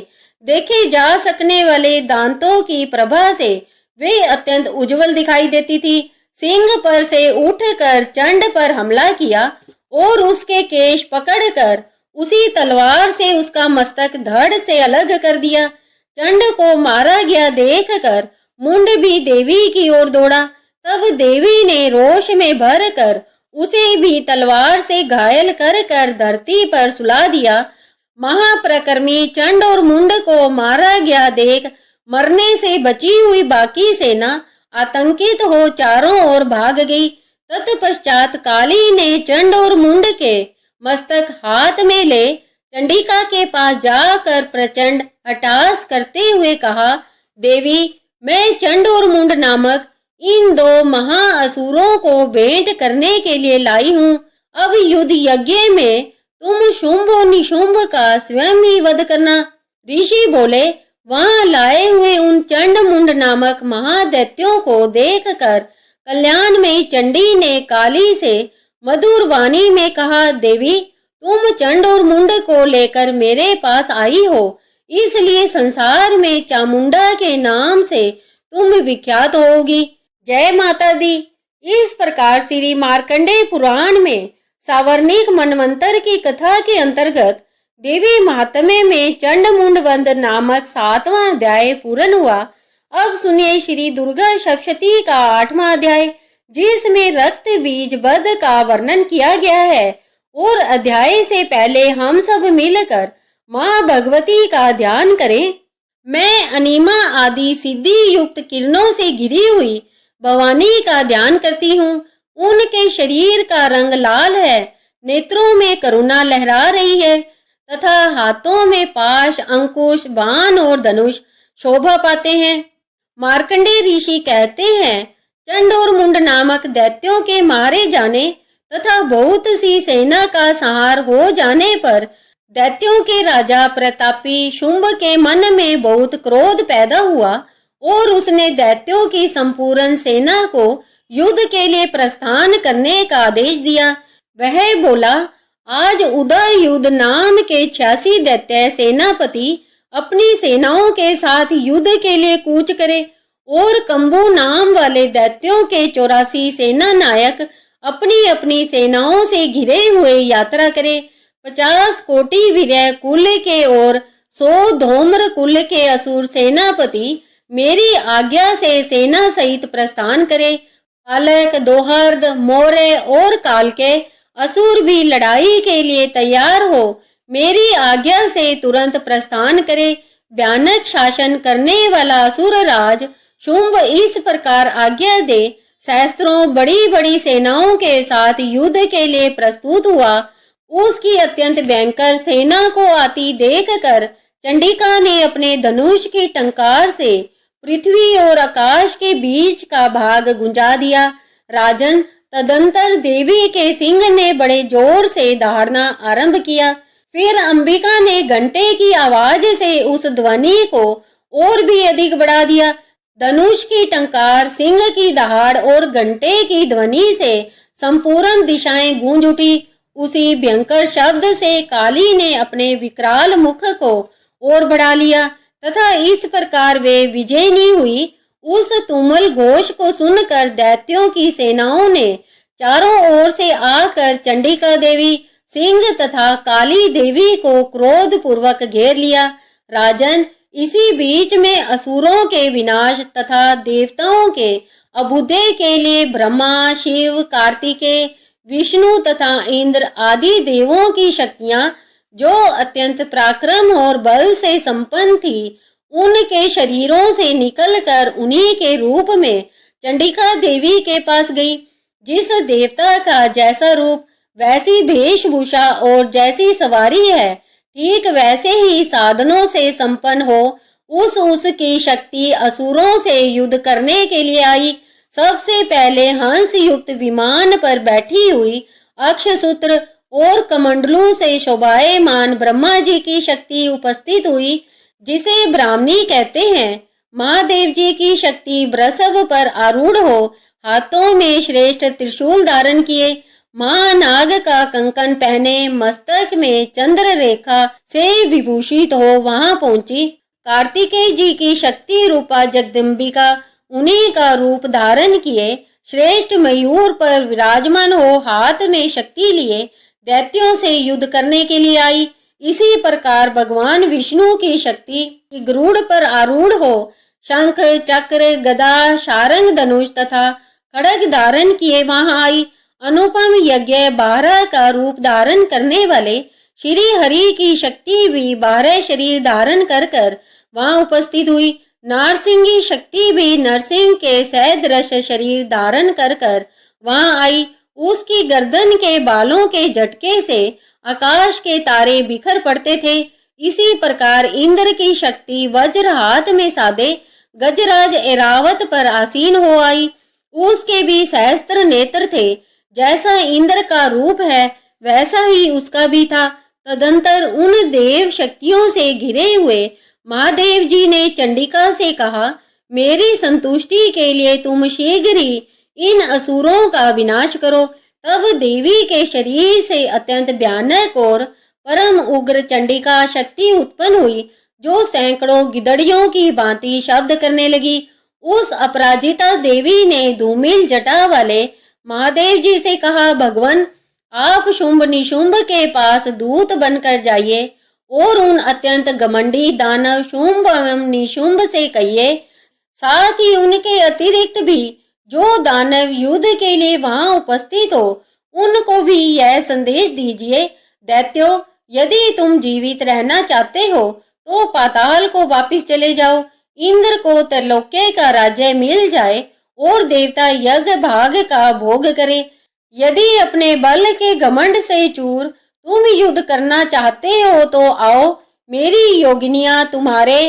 देखे जा सकने वाले दांतों की प्रभा से वे अत्यंत उज्जवल दिखाई देती थी। सिंह पर से उठकर चंड पर हमला किया और उसके केश पकड़कर उसी तलवार से उसका मस्तक धड़ से अलग कर दिया। चंड को मारा गया देखकर मुंड भी देवी की ओर दौड़ा। तब देवी ने रोष में भर कर उसे भी तलवार से घायल कर कर धरती पर सुला दिया। महाप्रकर्मी चंड और मुंड को मारा गया देख मरने से बची हुई बाकी सेना आतंकित हो चारों ओर भाग गई। तत्पश्चात काली ने चंड और मुंड के मस्तक हाथ में ले चंडिका के पास जाकर प्रचंड हटास करते हुए कहा, देवी, मैं चंड और मुंड नामक इन दो महाअसुरों को भेंट करने के लिए लाई हूँ। अब युद्ध यज्ञ में तुम शुंभ और निशुंभ का स्वयं ही वध करना। ऋषि बोले, वहां लाए हुए उन चंड मुंड नामक महादैत्यों को देखकर कल्याण में चंडी ने काली से मधुर वाणी में कहा, देवी, तुम चंड और मुंड को लेकर मेरे पास आई हो, इसलिए संसार में चामुंडा के नाम से तुम विख्यात होगी। जय माता दी। इस प्रकार श्री मार्कंडेय पुराण में सावर्णिक मनवंतर की कथा के अंतर्गत देवी महात्म्य में चंड मुंड वध नामक 7वां अध्याय पूर्ण हुआ। अब सुनिए श्री दुर्गा सप्तशती का 8वां अध्याय, जिसमें रक्त बीज वध का वर्णन किया गया है। और अध्याय से पहले हम सब मिलकर माँ भगवती का ध्यान करें। मैं अनिमा आदि सिद्धि युक्त किरणों से घिरी हुई भवानी का ध्यान करती हूँ। उनके शरीर का रंग लाल है, नेत्रों में करुणा लहरा रही है तथा हाथों में पाश, अंकुश, बाण और धनुष शोभा पाते हैं। मार्कंडेय ऋषि कहते हैं, चंड और मुंड नामक दैत्यों के मारे जाने तथा बहुत सी सेना का संहार हो जाने पर दैत्यों के राजा प्रतापी शुंभ के मन में बहुत क्रोध पैदा हुआ और उसने दैत्यों की संपूर्ण सेना को युद्ध के लिए प्रस्थान करने का आदेश दिया। वह बोला, आज उदय युद्ध नाम के 86 दैत्य सेनापति अपनी सेनाओं के साथ युद्ध के लिए कूच करे और कंबू नाम वाले दैत्यों के 84 सेना नायक अपनी अपनी सेनाओं से घिरे हुए यात्रा करे। 50 कोटि वीर्य कुल के और 100 धूम्र कुल के असुर सेनापति मेरी आज्ञा से सेना सहित प्रस्थान करे। पालक, दोहर्द, मौर्य और काल के असुर भी लड़ाई के लिए तैयार हो मेरी आज्ञा से तुरंत प्रस्थान करे। भयानक शासन करने वाला असुर राज शुंभ इस प्रकार आज्ञा दे सहस्त्रों बड़ी बड़ी सेनाओं के साथ युद्ध के लिए प्रस्तुत हुआ। उसकी अत्यंत भयंकर सेना को आती देखकर चंडिका ने अपने धनुष की टंकार से पृथ्वी और आकाश के बीच का भाग गुंजा दिया। राजन, तदंतर देवी के सिंह ने बड़े जोर से दहाड़ना आरंभ किया। फिर अंबिका ने घंटे की आवाज से उस ध्वनि को और भी अधिक बढ़ा दिया। धनुष की टंकार, सिंह की दहाड़ और घंटे की ध्वनि से संपूर्ण दिशाएं गूंज उठी। उसी भयंकर शब्द से काली ने अपने विकराल मुख को और बढ़ा लिया तथा इस प्रकार वे विजयनी हुई। उस तुमुल घोष को सुनकर दैत्यों की सेनाओं ने चारों ओर से आकर चंडिका देवी, सिंह तथा काली देवी को क्रोध पूर्वक घेर लिया। राजन, इसी बीच में असुरों के विनाश तथा देवताओं के अभ्युदय के लिए ब्रह्मा, शिव, कार्तिकेय, विष्णु तथा इंद्र आदि देवों की शक्तियां जो अत्यंत पराक्रम और बल से संपन्न थी, उनके शरीरों से निकलकर उन्हीं के रूप में चंडिका देवी के पास गई। जिस देवता का जैसा रूप, वैसी वेशभूषा और जैसी सवारी है, ठीक वैसे ही साधनों से संपन्न हो उसकी शक्ति असुरों से युद्ध करने के लिए आई। सबसे पहले हंस युक्त विमान पर बैठी हुई अक्षसूत्र और कमंडलों से शोभायमान ब्रह्मा जी की शक्ति उपस्थित हुई, जिसे ब्राह्मणी कहते हैं। महादेव जी की शक्ति वृषभ पर आरूढ़ हो हाथों में श्रेष्ठ त्रिशूल धारण किए, महानाग का कंकन पहने मस्तक में चंद्र रेखा से विभूषित हो वहां पहुंची। कार्तिकेय जी की शक्ति रूपा जगदम्बिका उन्हीं का रूप धारण किए श्रेष्ठ मयूर पर विराजमान हो हाथ में शक्ति लिए दैत्यों से युद्ध करने के लिए आई। इसी प्रकार भगवान विष्णु की शक्ति गरुड़ पर आरूढ़ हो शंख चक्र गदा शारंग धनुष तथा खड्ग धारण किए वहां आई। अनुपम यज्ञ 12 का रूप धारण करने वाले श्री हरि की शक्ति भी 12 शरीर धारण कर वहां उपस्थित हुई। नारसिंगी शक्ति भी नरसिंह के सदृश शरीर धारण कर वहां आई। उसकी गर्दन के बालों के झटके से आकाश के तारे बिखर पड़ते थे। इसी प्रकार इंद्र की शक्ति वज्र हाथ में साधे गजराज ऐरावत पर आसीन हो आई। उसके भी सहस्त्र नेत्र थे। जैसा इंद्र का रूप है वैसा ही उसका भी था। तदंतर उन देव शक्तियों से घिरे हुए महादेव जी ने चंडिका से कहा, मेरी संतुष्टि के लिए तुम शीघ्र ही इन असुरों का विनाश करो। तब देवी के शरीर से अत्यंत भयानक और परम उग्र चंडिका शक्ति उत्पन्न हुई, जो सैकड़ों गिदड़ियों की भांति शब्द करने लगी। उस अपराजिता देवी ने धूमिल जटा वाले महादेव जी से कहा, भगवान आप शुंभ निशुंभ के पास दूत बनकर जाइए और उन अत्यंत घमंडी दानव शुंभ एवं निशुंभ से कहिए, साथ ही उनके अतिरिक्त भी जो दानव युद्ध के लिए वहां उपस्थित हो उनको भी यह संदेश दीजिए, दैत्यों यदि तुम जीवित रहना चाहते हो तो पाताल को वापस चले जाओ। इंद्र को त्रिलोक्य का राज्य मिल जाए और देवता यज्ञ भाग का भोग करे। यदि अपने बल के घमंड से चूर तुम युद्ध करना चाहते हो तो आओ, मेरी योगिनियां तुम्हारे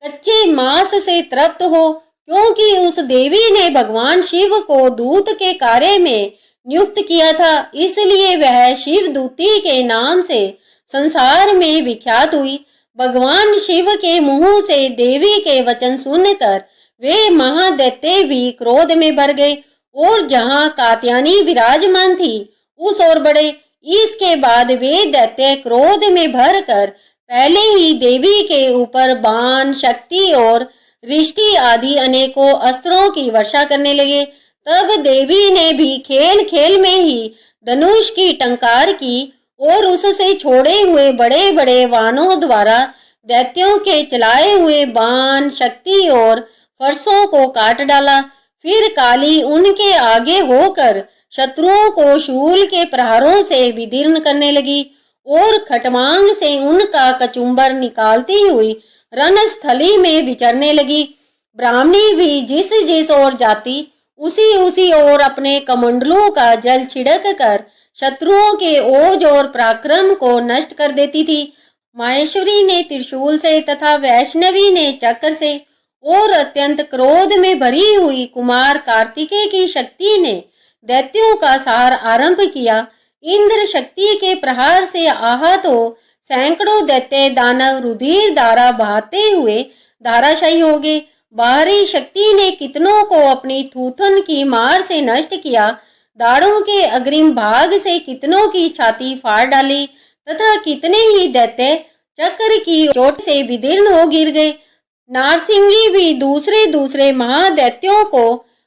कच्चे मांस से तृप्त हो, क्योंकि उस देवी ने भगवान शिव को दूत के कार्य में नियुक्त किया था, इसलिए वह शिव दूती के नाम से संसार में विख्यात हुई। भगवान शिव के मुंह से देवी के वचन सुनकर वे महादैत्य भी क्रोध में भर गए और जहां कात्यायनी विराजमान थी उस ओर बढ़े। इसके बाद वे दैत्य क्रोध में भरकर पहले ही देवी के ऊपर बाण शक्ति और रिष्टि आदि अनेकों अस्त्रों की वर्षा करने लगे। तब देवी ने भी खेल खेल में ही धनुष की टंकार की और उससे छोड़े हुए बड़े बड़े वाहनों द्वारा दैत्यों के चलाए हुए बाण शक्ति और फरसों को काट डाला। फिर काली उनके आगे होकर शत्रुओं को शूल के प्रहारों से विदीर्ण करने लगी और खटमांग से उनका कचुम्बर निकालती हुई रणस्थली में विचरने लगी। ब्राह्मणी भी जिस जिस ओर जाती उसी ओर अपने कमंडलों का जल छिड़क कर शत्रुओं के ओज और पराक्रम को नष्ट कर देती थी। माहेश्वरी ने त्रिशूल से तथा वैष्णवी ने चक्र से और अत्यंत क्रोध में भरी हुई कुमार कार्तिकेय की शक्ति ने दैत्यों का सार आरंभ किया। इंद्र शक्ति के प्रहार से आहत हो सैकड़ों दैत्य दानव रुधिर धारा बहाते हुए धाराशायी हो गए। बाहरी शक्ति ने कितनों को अपनी थूथन की मार से नष्ट किया। दाढ़ों के अग्रिम भाग से कितनों की छाती फाड़ डाली तथा कितने ही दैत्य चक्र की चोट से विदीर्ण हो गिर गए। नारसिंगी भी दूसरे महादैत्यों को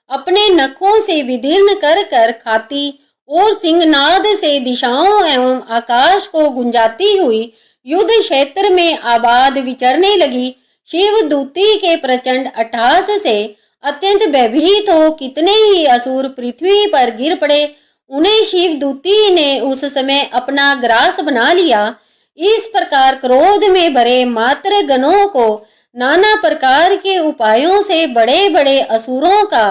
अपने नखों से विदीर्ण कर खाती और सिंहनाद से दिशाओं एवं आकाश को गुंजाती हुई युद्ध क्षेत्र में आबाद विचरने लगी। शिव दूती के प्रचंड अट्टहास से अत्यंत भयभीत हो कितने ही असुर पृथ्वी पर गिर पड़े। उन्हें शिव दूती ने उस समय अपना ग्रास बना लिया। इस प्रकार क्रोध में भरे मात्र गणों को नाना प्रकार के उपायों से बड़े बड़े असुरों का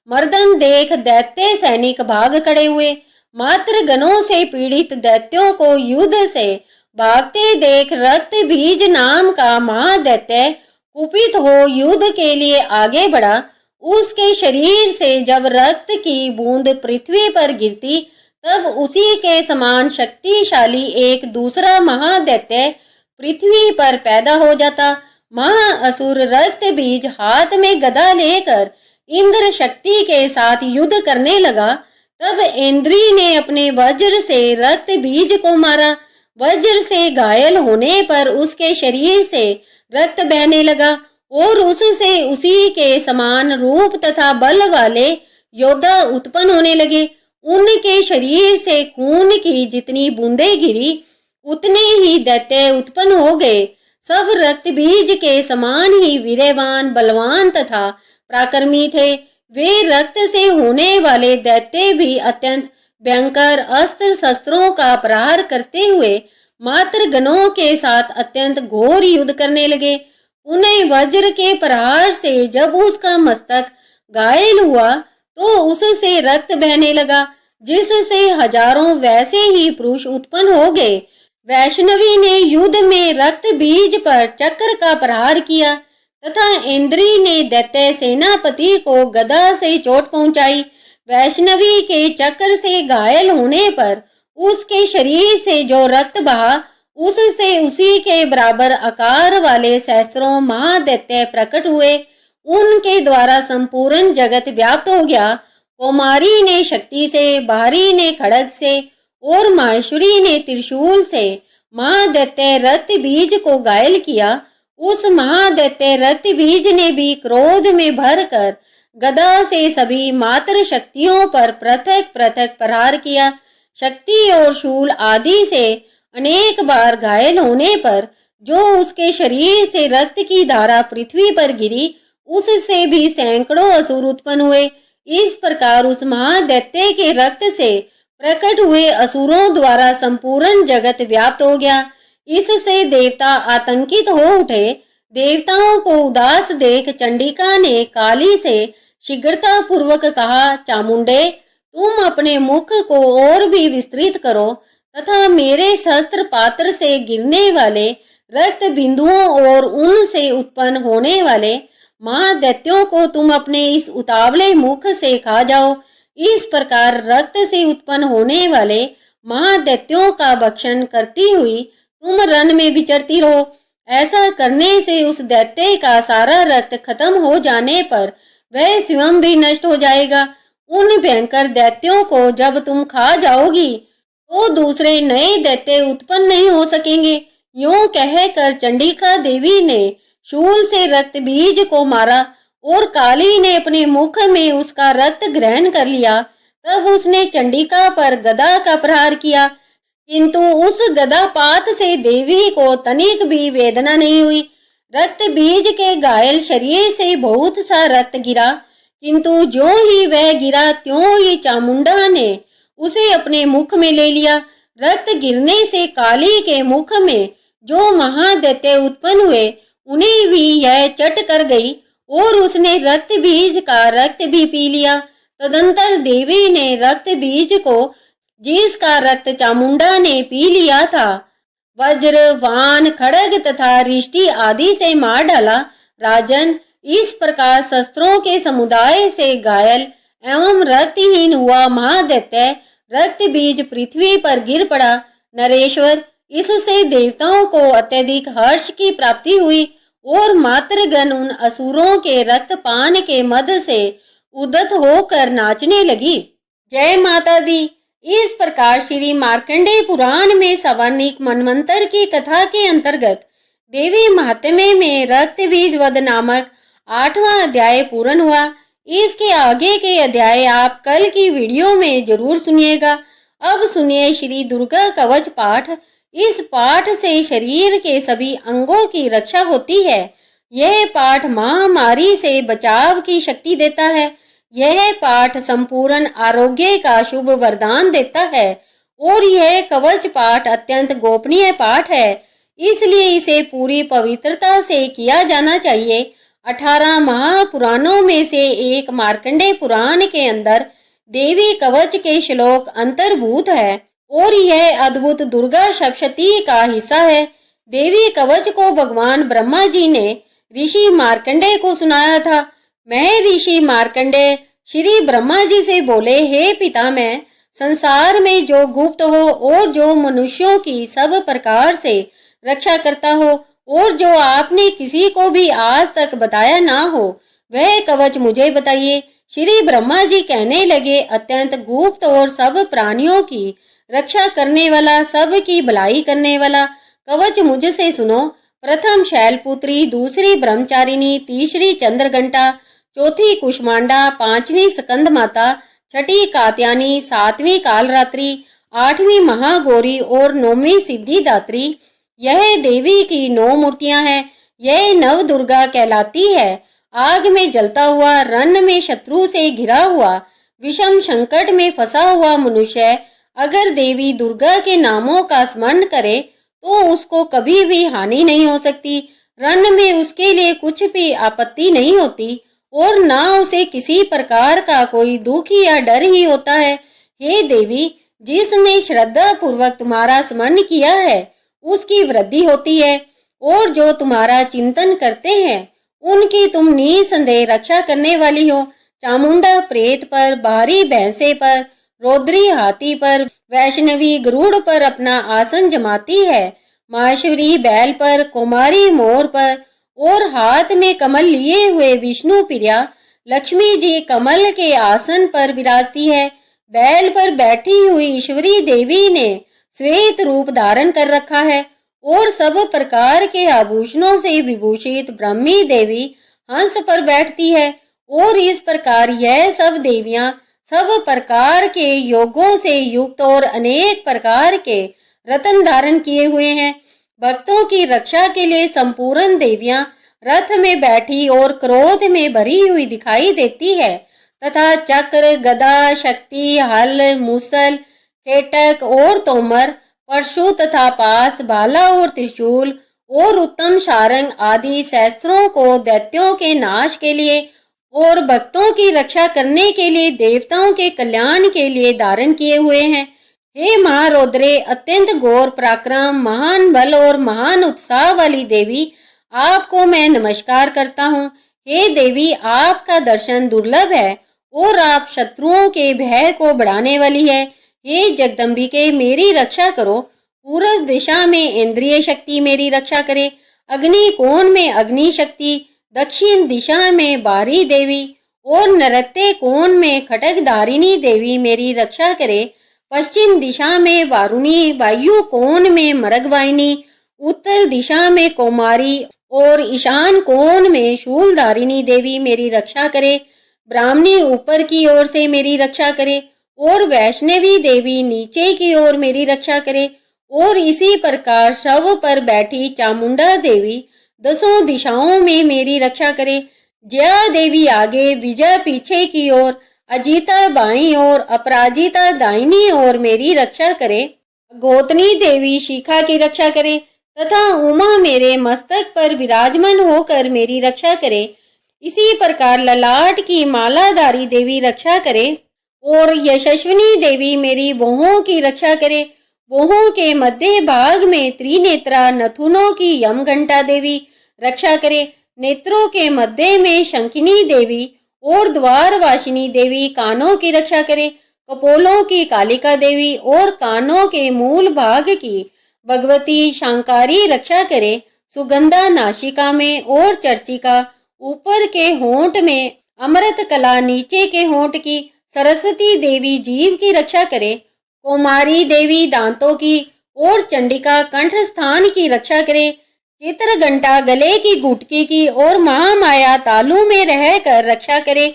मर्दन देख दैत्य सैनिक भाग खड़े हुए। मात्र गणों से पीड़ित दैत्यों को युद्ध से भागते देख रक्त बीज नाम का महादैत्य कुपित हो युद्ध के लिए आगे बढ़ा। उसके शरीर से जब रक्त की बूंद पृथ्वी पर गिरती तब उसी के समान शक्तिशाली एक दूसरा महादैत्य पृथ्वी पर पैदा हो जाता। महाअसुर रक्त बीज हाथ में गदा लेकर इंद्र शक्ति के साथ युद्ध करने लगा। तब इंद्री ने अपने वज्र से रक्त बीज को मारा। वज्र से घायल होने पर उसके शरीर से रक्त बहने लगा और उससे उसी के समान रूप तथा बल वाले योद्धा उत्पन्न होने लगे। उनके शरीर से खून की जितनी बूंदें गिरी उतने ही दैत्य उत्पन्न हो गए। सब रक्त बीज के समान ही वीरवान, बलवान तथा पराक्रमी थे। वे रक्त से होने वाले दैत्य भी अत्यंत भयंकर अस्त्र शस्त्रों का प्रहार करते हुए मात्र गणों के साथ अत्यंत घोर युद्ध करने लगे। उन्हें वज्र के प्रहार से जब उसका मस्तक घायल हुआ तो उससे रक्त बहने लगा, जिससे हजारों वैसे ही पुरुष उत्पन्न हो गए। वैष्णवी ने युद्ध में रक्त बीज पर चक्र का प्रहार किया तथा इंद्री ने दैत्य सेनापति को गदा से चोट पहुंचाई। वैष्णवी के चक्र से घायल होने पर उसके शरीर से जो रक्त बहा उससे उसी के बराबर आकार वाले सहस्त्रों महादैत्य प्रकट हुए। उनके द्वारा संपूर्ण जगत व्याप्त हो गया। कौमारी ने शक्ति से, बाहरी ने खड्ग से और माहेश्वरी ने त्रिशूल से महादैत्य रक्त बीज को घायल किया। उस महादैत्य रक्त बीज ने भी क्रोध में भरकर गदा से सभी मात्र शक्तियों पर पृथक पृथक प्रहार किया। शक्ति और शूल आदि से अनेक बार घायल होने पर जो उसके शरीर से रक्त की धारा पृथ्वी पर गिरी उससे भी सैकड़ों असुर उत्पन्न हुए। इस प्रकार उस महादैत्य के रक्त से प्रकट हुए असुरों द्वारा संपूर्ण जगत व्याप्त हो गया। इससे देवता आतंकित हो उठे। देवताओं को उदास देख चंडिका ने काली से शीघ्रता पूर्वक कहा, चामुंडे, तुम अपने मुख को और भी विस्तृत करो तथा मेरे शस्त्र पात्र से गिरने वाले रक्त बिंदुओं और उनसे उत्पन्न होने वाले महादैत्यों को तुम अपने इस उतावले मुख से खा जाओ। इस प्रकार रक्त से उत्पन्न होने वाले महादैत्यों का भक्षण करती हुई तुम रण में विचरती रहो। ऐसा करने से उस दैत्य का सारा रक्त खत्म हो जाने पर वह स्वयं भी नष्ट हो जाएगा। उन भयंकर दैत्यों को जब तुम खा जाओगी तो दूसरे नए दैत्य उत्पन्न नहीं हो सकेंगे। यूं कहकर चंडिका देवी ने शूल से रक्त बीज को मारा और काली ने अपने मुख में उसका रक्त ग्रहण कर लिया। तब उसने चंडिका पर गदा का प्रहार किया, किंतु उस गदापात से देवी को तनिक भी वेदना नहीं हुई। रक्त बीज के घायल शरीर से बहुत सा रक्त गिरा, किंतु जो ही वह गिरा त्यों ही चामुंडा ने उसे अपने मुख में ले लिया। रक्त गिरने से काली के मुख में जो महादैत्य उत्पन्न हुए उन्हें भी यह चट कर गई और उसने रक्त बीज का रक्त भी पी लिया। तदंतर देवी ने रक्त बीज को, जिसका रक्त चामुंडा ने पी लिया था, वज्र, वान, खड्ग तथा रिष्टि आदि से मार डाला। राजन, इस प्रकार शस्त्रों के समुदाय से घायल एवं रक्तहीन हुआ महादैत्य रक्त बीज पृथ्वी पर गिर पड़ा। नरेश्वर, इससे देवताओं को अत्यधिक हर्ष की प्राप्ति हुई और मातृगण उन असुरों के रक्तपान के मद से उद्यत होकर नाचने लगी। जय माता दी। इस प्रकार श्री मार्कंडेय पुराण में सवर्णिक मनवंतर की कथा के अंतर्गत देवी महात्म्य में रक्त बीज वध नामक 8वां अध्याय पूर्ण हुआ। इसके आगे के अध्याय आप कल की वीडियो में जरूर सुनिएगा। अब सुनिए श्री दुर्गा कवच पाठ। इस पाठ से शरीर के सभी अंगों की रक्षा होती है। यह पाठ महामारी से बचाव की शक्ति देता है। यह पाठ संपूर्ण आरोग्य का शुभ वरदान देता है और यह कवच पाठ अत्यंत गोपनीय पाठ है, इसलिए इसे पूरी पवित्रता से किया जाना चाहिए। 18 महापुराणों में से एक मार्कंडेय पुराण के अंदर देवी कवच के श्लोक अंतर्भूत है और यह अद्भुत दुर्गा सप्तशती का हिस्सा है। देवी कवच को भगवान ब्रह्मा जी ने ऋषि मार्कंडेय को सुनाया था। मैं ऋषि मार्कंडेय श्री ब्रह्मा जी से बोले, हे पितामह, संसार में जो गुप्त हो और जो मनुष्यों की सब प्रकार से रक्षा करता हो और जो आपने किसी को भी आज तक बताया ना हो, वह कवच मुझे बताइए। श्री ब्रह्मा जी कहने लगे, अत्यंत गुप्त और सब प्राणियों की रक्षा करने वाला, सब की भलाई करने वाला कवच मुझसे सुनो। प्रथम शैलपुत्री, दूसरी ब्रह्मचारिणी, तीसरी चंद्रघंटा, चौथी कुष्मांडा, पांचवी स्कंद माता, छठी कात्यायनी, सातवीं कालरात्रि, आठवीं महागौरी और नौवीं सिद्धिदात्री। यह देवी की 9 मूर्तियां हैं। यह नव दुर्गा कहलाती है। आग में जलता हुआ, रन में शत्रु से घिरा हुआ, विषम संकट में फंसा हुआ मनुष्य अगर देवी दुर्गा के नामों का स्मरण करे तो उसको कभी भी हानि नहीं हो सकती। रन में उसके लिए कुछ भी आपत्ति नहीं होती और ना उसे किसी प्रकार का कोई दुख या डर ही होता है। हे देवी, जिसने श्रद्धा पूर्वक तुम्हारा स्मरण किया है उसकी वृद्धि होती है और जो तुम्हारा चिंतन करते हैं उनकी तुम निसंदेह रक्षा करने वाली हो। चामुंडा प्रेत पर, बाहरी भैंसे पर, रौद्री हाथी पर, वैष्णवी गरुड़ पर अपना आसन जमाती है। माहेश्वरी बैल पर, कुमारी मोर पर और हाथ में कमल लिए हुए विष्णु प्रिया लक्ष्मी जी कमल के आसन पर विराजती है। बैल पर बैठी हुई ईश्वरी देवी ने श्वेत रूप धारण कर रखा है और सब प्रकार के आभूषणों से विभूषित ब्रह्मी देवी हंस पर बैठती है और इस प्रकार यह सब देवियां सब प्रकार के योगों से युक्त और अनेक प्रकार के रत्न धारण किए हुए हैं। भक्तों की रक्षा के लिए संपूर्ण देवियां रथ में बैठी और क्रोध में भरी हुई दिखाई देती है तथा चक्र, गदा, शक्ति, हल, मूसल, केटक और तोमर, परशु तथा पास, भाला और त्रिशूल और उत्तम सारंग आदि शस्त्रों को दैत्यों के नाश के लिए और भक्तों की रक्षा करने के लिए, देवताओं के कल्याण के लिए धारण किए हुए हैं। हे महारौद्रे, अत्यंत घोर पराक्रम, महान बल और महान उत्साह वाली देवी, आपको मैं नमस्कार करता हूँ। हे देवी, आपका दर्शन दुर्लभ है और आप शत्रुओं के भय को बढ़ाने वाली है। हे जगदम्बिके, मेरी रक्षा करो। पूर्व दिशा में इंद्रिय शक्ति मेरी रक्षा करे, अग्नि कोण में अग्नि शक्ति, दक्षिण दिशा में बारी देवी और नृत्य कोण में खड्गधारिणी देवी मेरी रक्षा करे। पश्चिम दिशा में वारुणी, वायु कोण में मृगवाहिनी, उत्तर दिशा में कौमारी और ईशान कोण में शूलधारिणी देवी मेरी रक्षा करे। ब्राह्मणी ऊपर की ओर से मेरी रक्षा करे और वैष्णवी देवी नीचे की ओर मेरी रक्षा करे और इसी प्रकार शव पर बैठी चामुंडा देवी 10 दिशाओं में मेरी रक्षा करे। जया देवी आगे, विजय पीछे की ओर, अजीता बाईं ओर, अपराजिता दाहिनी ओर मेरी रक्षा करे। गोतनी देवी शिखा की रक्षा करे तथा उमा मेरे मस्तक पर विराजमान होकर मेरी रक्षा करे। इसी प्रकार ललाट की मालाधारी देवी रक्षा करे और यशस्विनी देवी मेरी भौहों की रक्षा करे। भौहों के मध्य भाग में त्रिनेत्रा नथुनों की यमघंटा देवी रक्षा करे। नेत्रों के मध्य में शंखिनी देवी और द्वारवासिनी देवी कानों की रक्षा करे। कपोलों की कालिका देवी और कानों के मूल भाग की भगवती शांकारी रक्षा करे। सुगंधा नासिका में और चर्चिका ऊपर के होंठ में, अमृत कला नीचे के होंठ की, सरस्वती देवी जीव की रक्षा करे। कुमारी देवी दांतों की और चंडिका कंठ स्थान की रक्षा करे। चित्रघंटा गले की गुटकी की और महामाया तालू में रहकर रक्षा करे।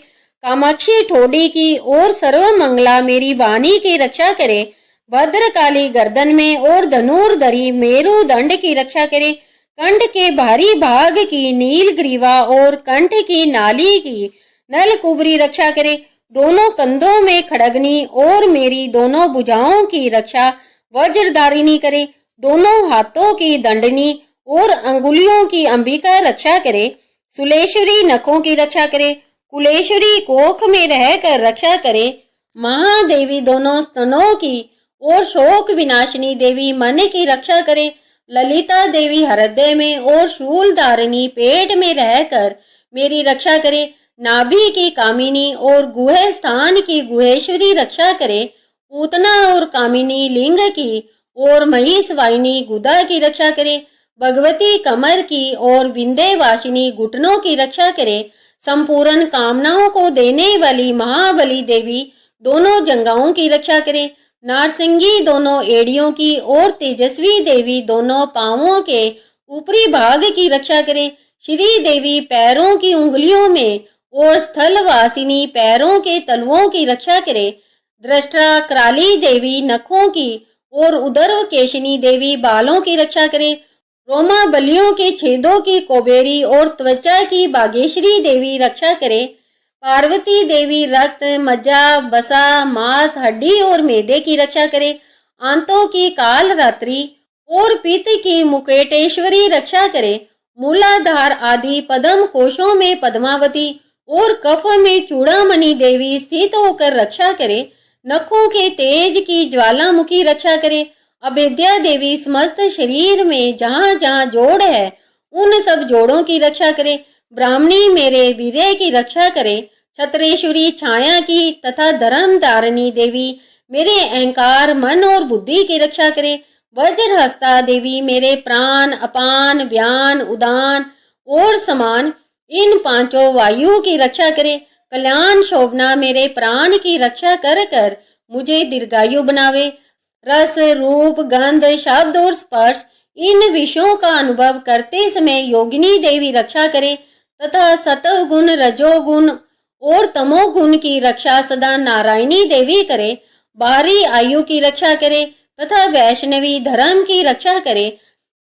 कामाक्षी ठोडी की और सर्वमंगला मेरी वाणी की रक्षा करे। भद्रकाली गर्दन में और धनुर्धरी मेरु दंड की रक्षा करे। कंठ के भारी भाग की नीलग्रीवा और कंठ की नाली की नलकुबरी रक्षा करे। दोनों कंधों में खड़गनी और मेरी दोनों भुजाओं की रक्षा वज्रधारिणी करे। दोनों हाथों की दंडनी और अंगुलियों की अंबिका रक्षा करे। सुलेश्वरी नखों की रक्षा करे, कुलेश्वरी कोख में रहकर रक्षा करे, महादेवी दोनों स्तनों की और शोक विनाशिनी देवी मन की रक्षा करे, ललिता देवी हृदय में और शूल धारिणी पेट में रहकर मेरी रक्षा करे, नाभि की कामिनी और गुह स्थान की गुहेश्वरी रक्षा करे, पूतना और कामिनी लिंग की और महिष वाहिनी गुदा की रक्षा करे, भगवती कमर की और विंध्यवासिनी घुटनों की रक्षा करे, संपूर्ण कामनाओं को देने वाली महाबली देवी दोनों जंगाओं की रक्षा करे, नारसिंगी दोनों एड़ियों की और तेजस्वी देवी दोनों पांवों के ऊपरी भाग की रक्षा करे, श्री देवी पैरों की उंगलियों में और स्थलवासिनी पैरों के तलवों की रक्षा करे, दृष्टा कराली देवी नखों की और उदर केशिनी देवी बालों की रक्षा करे, रोमा बलियों के छेदों की कोबेरी और त्वचा की बागेश्वरी देवी रक्षा करे, पार्वती देवी रक्त मज्जा बसा मांस हड्डी और मैदे की रक्षा करे, आंतों की काल रात्रि और पित्त की मुकेटेश्वरी रक्षा करे, मूलाधार आदि पद्म कोशों में पद्मावती और कफ में चूड़ामणि देवी स्थित होकर रक्षा करे, नखों के तेज की ज्वालामुखी रक्षा करे, अभेद्या देवी समस्त शरीर में जहाँ जहाँ जोड़ है उन सब जोड़ों की रक्षा करे, ब्राह्मणी मेरे वीर्य की रक्षा करे, छत्रेश्वरी छाया की तथा धर्म धारिणी देवी मेरे अहंकार मन और बुद्धि की रक्षा करे, वज्रहस्ता देवी मेरे प्राण अपान व्यान उदान और समान इन पांचों वायु की रक्षा करे, कल्याण शोभना मेरे प्राण की रक्षा कर कर मुझे दीर्घायु बनावे, रस रूप गंध शब्द और स्पर्श इन विषयों का अनुभव करते समय योगिनी देवी रक्षा करे तथा सतव गुण रजोगुण और तमोगुण की रक्षा सदा नारायणी देवी करे, बाहरी आयु की रक्षा करे तथा वैष्णवी धर्म की रक्षा करे,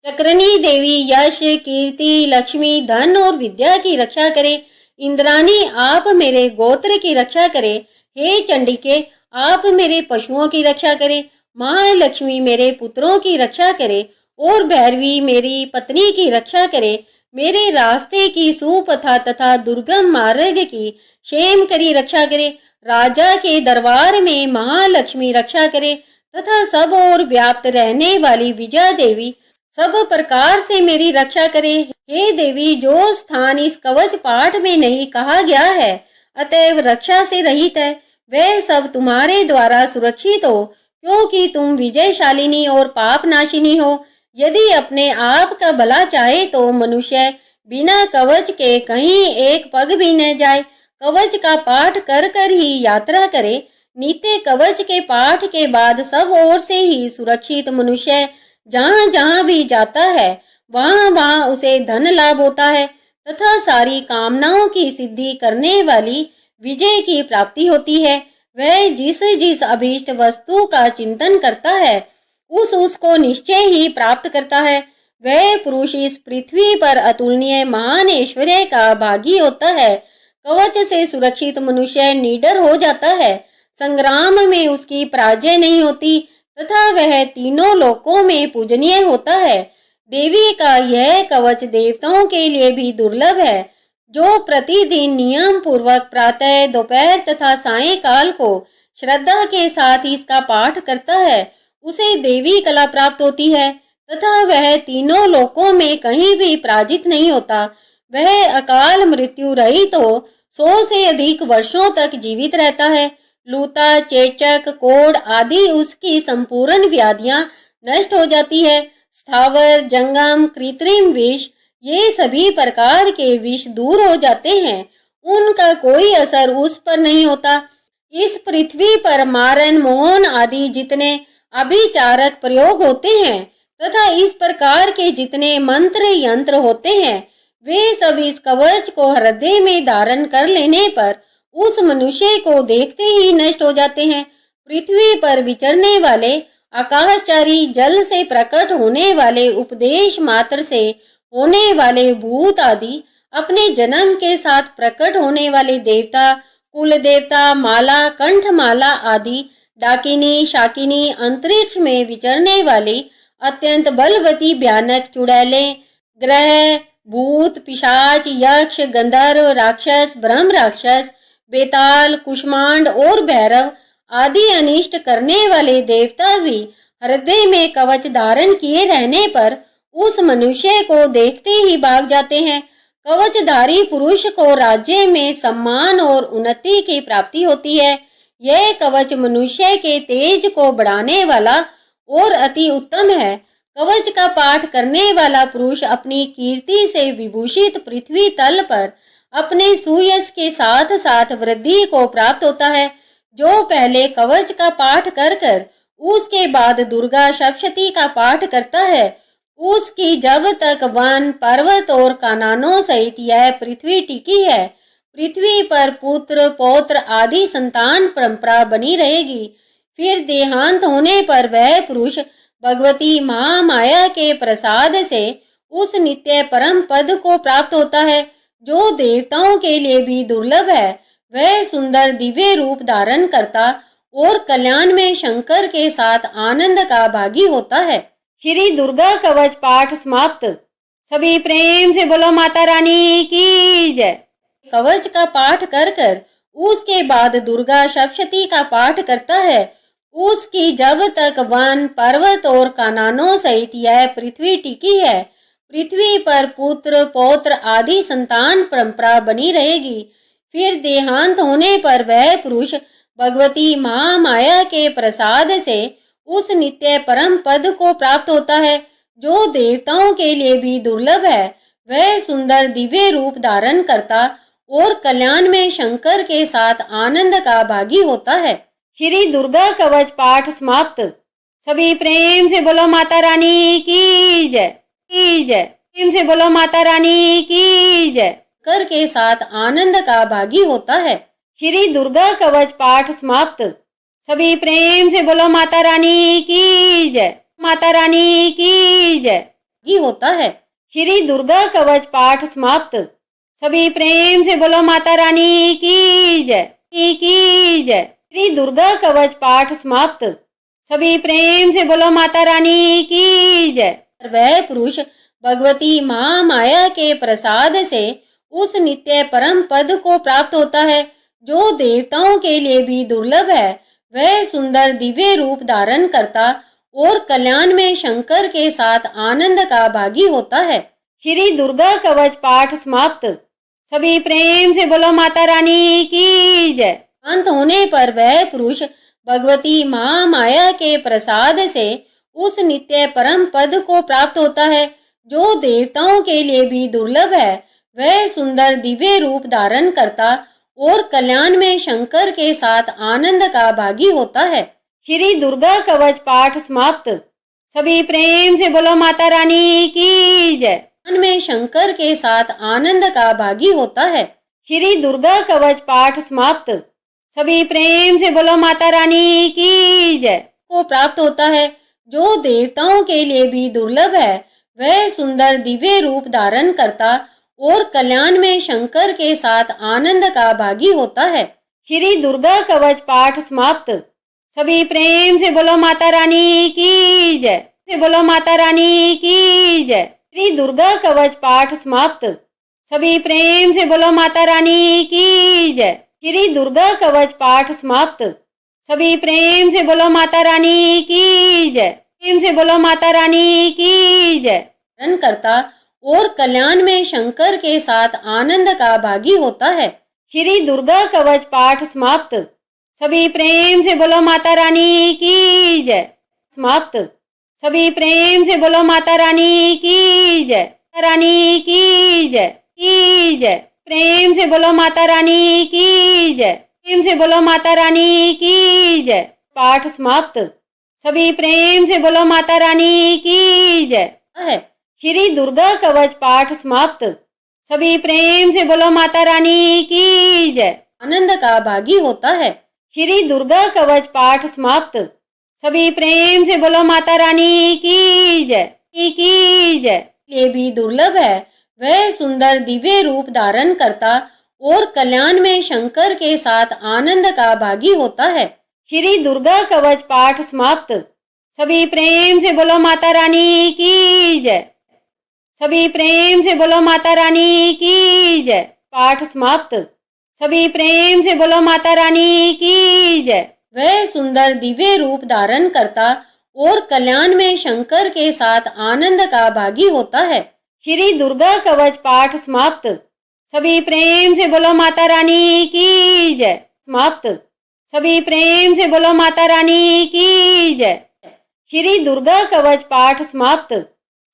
चक्रनी देवी यश कीर्ति लक्ष्मी धन और विद्या की रक्षा करे, इंद्राणी आप मेरे गोत्र की रक्षा करे, हे चंडिके आप मेरे पशुओं की रक्षा करे, महालक्ष्मी मेरे पुत्रों की रक्षा करे और भैरवी मेरी पत्नी की रक्षा करे, मेरे रास्ते की सुपथा तथा दुर्गम मार्ग की क्षेम करी रक्षा करे, राजा के दरबार में महालक्ष्मी रक्षा करे तथा सब और व्याप्त रहने वाली विजया देवी सब प्रकार से मेरी रक्षा करे, हे देवी जो स्थान इस कवच पाठ में नहीं कहा गया है अतएव रक्षा से रहित है वह सब तुम्हारे द्वारा सुरक्षित हो, क्योंकि तुम विजयशालिनी और पाप नाशिनी हो। यदि अपने आप का भला चाहे तो मनुष्य बिना कवच के कहीं एक पग भी न जाए, कवच का पाठ कर कर ही यात्रा करे, नित्य कवच के पाठ के बाद सब ओर से ही सुरक्षित मनुष्य जहाँ जहाँ भी जाता है वहाँ वहाँ उसे धन लाभ होता है तथा सारी कामनाओं की सिद्धि करने वाली विजय की प्राप्ति होती है। वह जिस जिस अभीष्ट वस्तु का चिंतन करता है उसको निश्चय ही प्राप्त करता है। वह पुरुष इस पृथ्वी पर अतुलनीय महान ऐश्वर्य का भागी होता है। कवच से सुरक्षित मनुष्य निडर हो जाता है, संग्राम में उसकी पराजय नहीं होती तथा वह तीनों लोकों में पूजनीय होता है। देवी का यह कवच देवताओं के लिए भी दुर्लभ है। जो प्रतिदिन नियम पूर्वक प्रातः दोपहर तथा सायंकाल को श्रद्धा के साथ इसका पाठ करता है उसे देवी कला प्राप्त होती है तथा वह तीनों लोकों में कहीं भी पराजित नहीं होता। वह अकाल मृत्यु रहित हो 100 से अधिक वर्षों तक जीवित रहता है। लूता चेचक कोढ़ आदि उसकी संपूर्ण व्याधियां नष्ट हो जाती है। स्थावर जंगम कृत्रिम विष ये सभी प्रकार के विष दूर हो जाते हैं, उनका कोई असर उस पर नहीं होता। इस पृथ्वी पर मारन मोहन आदि जितने अभिचारक प्रयोग होते हैं तथा इस प्रकार के जितने मंत्र यंत्र होते हैं वे सब इस कवच को हृदय में धारण कर लेने पर उस मनुष्य को देखते ही नष्ट हो जाते हैं। पृथ्वी पर विचरने वाले आकाशचारी जल से प्रकट होने वाले उपदेश मात्र से होने वाले भूत आदि अपने जन्म के साथ प्रकट होने वाले देवता कुल देवता माला कंठमाला आदि डाकिनी शाकिनी अंतरिक्ष में विचरने वाली अत्यंत बलवती भयानक चुड़ैलें ग्रह भूत, पिशाच, यक्ष, गंधर्व, राक्षस, ब्रह्म राक्षस, बेताल, कुष्मांड और भैरव आदि अनिष्ट करने वाले देवता भी हृदय में कवच धारण किए रहने पर उस मनुष्य को देखते ही भाग जाते हैं। कवचधारी पुरुष को राज्य में सम्मान और उन्नति की प्राप्ति होती है। यह कवच मनुष्य के तेज को बढ़ाने वाला और अति उत्तम है। कवच का पाठ करने वाला पुरुष अपनी कीर्ति से विभूषित पृथ्वी तल पर अपने सुयश के साथ साथ वृद्धि को प्राप्त होता है। जो पहले कवच का पाठ कर कर उसके बाद दुर्गा सप्तशती का पाठ करता है, उसकी जब तक वन, पर्वत और काननों सहित यह पृथ्वी टिकी है, पृथ्वी पर पुत्र, पौत्र आदि संतान परंपरा बनी रहेगी। फिर देहांत होने पर वह पुरुष भगवती महामाया के प्रसाद से उस नित्य परम पद को प्राप्त होता है, जो देवताओं के लिए भी दुर्लभ है। वह सुंदर दिव्य रूप धारण करता और कल्याण में शंकर के साथ आनंद का भागी होता है। श्री दुर्गा कवच पाठ समाप्त। सभी प्रेम से बोलो माता रानी की जय। कवच का पाठ कर कर उसके बाद दुर्गा सप्तशती का पाठ करता है, उसकी जब तक वन, पर्वत और काननों सहित यह पृथ्वी टिकी है, पृथ्वी पर पुत्र, पौत्र आदि संतान परंपरा बनी रहेगी। फिर देहांत होने पर वह पुरुष भगवती महामाया के प्रसाद से उस नित्य परम पद को प्राप्त होता है, जो देवताओं के लिए भी दुर्लभ है। वह सुंदर दिव्य रूप धारण करता और कल्याण में शंकर के साथ आनंद का भागी होता है। श्री दुर्गा कवच पाठ समाप्त। सभी प्रेम से बोलो माता रानी की जय, की जय। प्रेम से बोलो माता रानी की जय। कर के साथ आनंद का भागी होता है। श्री दुर्गा कवच पाठ समाप्त। सभी प्रेम से बोलो माता रानी की जय, माता रानी की जय। ही होता है। श्री दुर्गा कवच पाठ समाप्त। सभी प्रेम से बोलो माता रानी की जय, की जय। श्री दुर्गा कवच पाठ समाप्त। सभी प्रेम से बोलो माता रानी की जय। वह पुरुष भगवती महामाया के प्रसाद से उस नित्य परम पद को प्राप्त होता है, जो देवताओं के लिए भी दुर्लभ है। वह सुंदर दिव्य रूप धारण करता और कल्याण में शंकर के साथ आनंद का भागी होता है। श्री दुर्गा कवच पाठ समाप्त। सभी प्रेम से बोलो माता रानी की जय। अंत होने पर वह पुरुष भगवती महामाया के प्रसाद से उस नित्य परम पद को प्राप्त होता है, जो देवताओं के लिए भी दुर्लभ है। वह सुंदर दिव्य रूप धारण करता और कल्याण में शंकर के साथ आनंद का भागी होता है। श्री दुर्गा कवच पाठ समाप्त। सभी प्रेम से बोलो माता रानी की जय। मन में शंकर के साथ आनंद का भागी होता है। श्री दुर्गा कवच पाठ समाप्त। सभी प्रेम से बोलो माता रानी की जय। को प्राप्त होता है, जो देवताओं के लिए भी दुर्लभ है। वह सुंदर दिव्य रूप धारण करता और कल्याण में शंकर के साथ आनंद का भागी होता है। श्री दुर्गा कवच पाठ समाप्त। सभी प्रेम से बोलो माता रानी की जय, से बोलो माता रानी की जय। श्री दुर्गा कवच पाठ समाप्त। सभी प्रेम से बोलो माता रानी की जय। श्री दुर्गा कवच पाठ समाप्त। सभी प्रेम से बोलो माता रानी की जय। प्रेम से बोलो माता रानी की जय। रन करता और कल्याण में शंकर के साथ आनंद का भागी होता है। श्री दुर्गा कवच पाठ समाप्त। सभी प्रेम से बोलो माता रानी की जय। समाप्त। सभी प्रेम से बोलो माता रानी की जय, रानी की जय, की जय। प्रेम से बोलो माता रानी की जय। प्रेम से बोलो माता रानी की जय। पाठ समाप्त। सभी प्रेम से बोलो माता रानी की जय है। श्री दुर्गा कवच पाठ समाप्त। सभी प्रेम से बोलो माता रानी की जय। आनंद का भागी होता है। श्री दुर्गा कवच पाठ समाप्त। सभी प्रेम से बोलो माता रानी की जय, की जय। ये भी दुर्लभ है। वह सुंदर दिव्य रूप धारण करता और कल्याण में शंकर के साथ आनंद का भागी होता है। श्री दुर्गा कवच पाठ समाप्त। सभी प्रेम से बोलो माता रानी की जय। सभी प्रेम से बोलो माता रानी की जय। पाठ समाप्त। सभी प्रेम से बोलो माता रानी की जय। वह सुंदर दिव्य रूप धारण करता और कल्याण में शंकर के साथ आनंद का भागी होता है। श्री दुर्गा कवच पाठ समाप्त। सभी प्रेम से बोलो माता रानी की जय। समाप्त। सभी प्रेम से बोलो माता रानी की जय। श्री दुर्गा कवच पाठ समाप्त।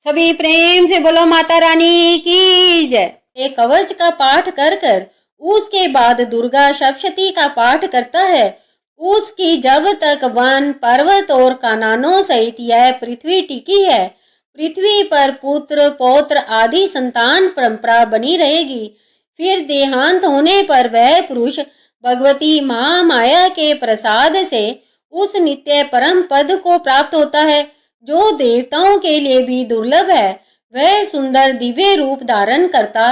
सभी प्रेम से बोलो माता रानी की जय। एक कवच का पाठ कर कर उसके बाद दुर्गा सप्तशती का पाठ करता है। उसकी जब तक वन पर्वत और काननों सहित यह पृथ्वी टिकी है, पृथ्वी पर पुत्र पौत्र आदि संतान परंपरा बनी रहेगी। फिर देहांत होने पर वह पुरुष भगवती महामाया के प्रसाद से उस नित्य परम पद को प्राप्त होता है जो देवताओं के लिए भी दुर्लभ है। वह सुंदर दिव्य रूप धारण करता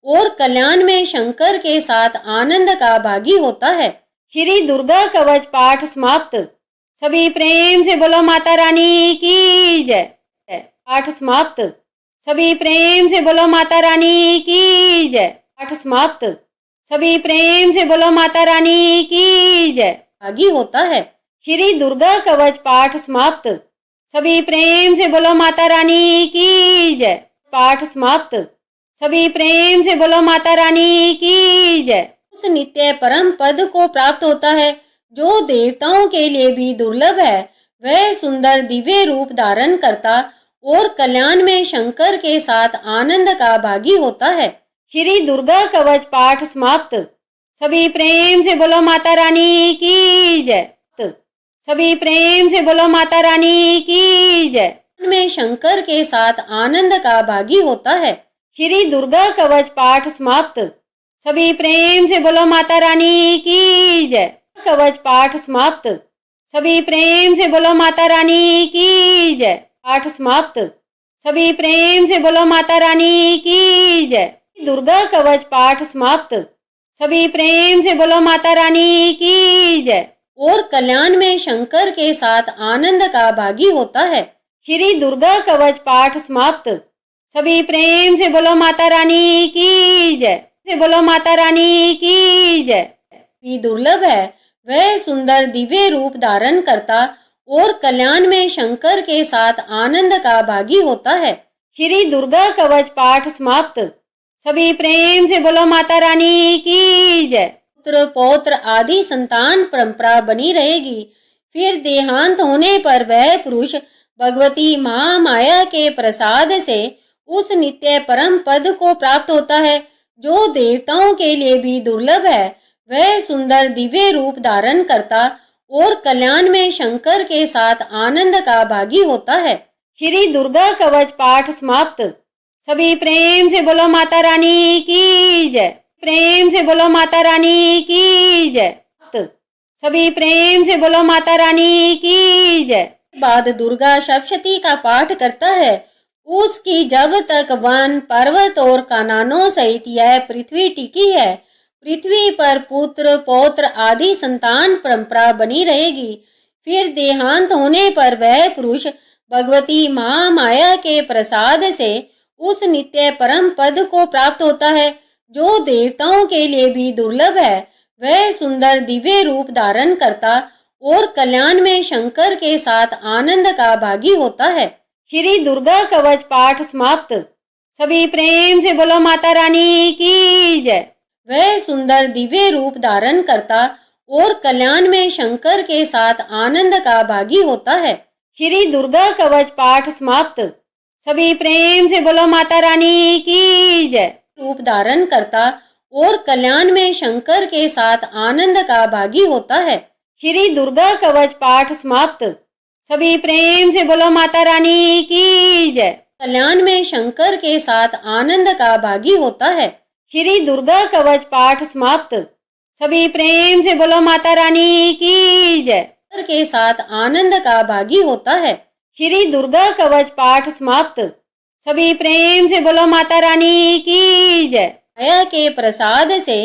और कल्याण में शंकर के साथ आनंद का भागी होता है। श्री दुर्गा कवच पाठ समाप्त। सभी प्रेम से बोलो माता रानी की जय। पाठ समाप्त। सभी प्रेम से बोलो माता रानी की जय। पाठ समाप्त। सभी प्रेम से बोलो माता रानी की जय। भागी होता है। श्री दुर्गा कवच पाठ समाप्त। सभी प्रेम से बोलो माता रानी की जय। पाठ समाप्त। सभी प्रेम से बोलो माता रानी की जय। उस नित्य परम पद को प्राप्त होता है जो देवताओं के लिए भी दुर्लभ है। वह सुंदर दिव्य रूप धारण करता और कल्याण में शंकर के साथ आनंद का भागी होता है। श्री दुर्गा कवच पाठ समाप्त। सभी प्रेम से बोलो माता रानी की जय। सभी प्रेम से बोलो माता रानी की जय। में शंकर के साथ आनंद का भागी होता है। श्री दुर्गा कवच पाठ समाप्त। सभी प्रेम से बोलो माता रानी की जय। कवच पाठ समाप्त। सभी प्रेम से बोलो माता रानी की जय। पाठ समाप्त। सभी प्रेम से बोलो माता रानी की जय। दुर्गा कवच पाठ समाप्त। सभी प्रेम से बोलो माता रानी की जय। और कल्याण में शंकर के साथ आनंद का भागी होता है। श्री दुर्गा कवच पाठ समाप्त। सभी प्रेम से बोलो माता रानी की जय। से बोलो माता रानी की जय। भी दुर्लभ है। वह सुंदर दिव्य रूप धारण करता और कल्याण में शंकर के साथ आनंद का भागी होता है। श्री दुर्गा कवच पाठ समाप्त। सभी प्रेम से बोलो माता रानी की जय। पुत्र पौत्र आदि संतान परंपरा बनी रहेगी। फिर देहांत होने पर वह पुरुष भगवती महामाया के प्रसाद से उस नित्य परम पद को प्राप्त होता है जो देवताओं के लिए भी दुर्लभ है। वह सुंदर दिव्य रूप धारण करता और कल्याण में शंकर के साथ आनंद का भागी होता है। श्री दुर्गा कवच पाठ समाप्त। सभी प्रेम से बोलो माता रानी की जय। प्रेम से बोलो माता रानी की जय। सभी प्रेम से बोलो माता रानी की जय। बाद दुर्गा सप्तशती का पाठ करता है। उसकी जब तक वन पर्वत और काननों सहित यह पृथ्वी टिकी है, पृथ्वी पर पुत्र पौत्र आदि संतान परंपरा बनी रहेगी। फिर देहांत होने पर वह पुरुष भगवती महामाया के प्रसाद से उस नित्य परम पद को प्राप्त होता है जो देवताओं के लिए भी दुर्लभ है। वह सुंदर दिव्य रूप धारण करता और कल्याण में शंकर के साथ आनंद का भागी होता है। श्री दुर्गा कवच पाठ समाप्त। सभी प्रेम से बोलो माता रानी की जय। वह सुंदर दिव्य रूप धारण करता और कल्याण में शंकर के साथ आनंद का भागी होता है। श्री दुर्गा कवच पाठ समाप्त। सभी प्रेम से बोलो माता रानी की जय। रूप धारण करता और कल्याण में शंकर के साथ आनंद का भागी होता है। श्री दुर्गा कवच पाठ समाप्त। सभी प्रेम से बोलो माता रानी की जय। कल्याण में शंकर के साथ आनंद का भागी होता है। श्री दुर्गा कवच पाठ समाप्त। सभी प्रेम से बोलो माता रानी की जय। के साथ आनंद का भागी होता है। श्री दुर्गा कवच पाठ समाप्त। सभी प्रेम से बोलो माता रानी की जय। माया के प्रसाद से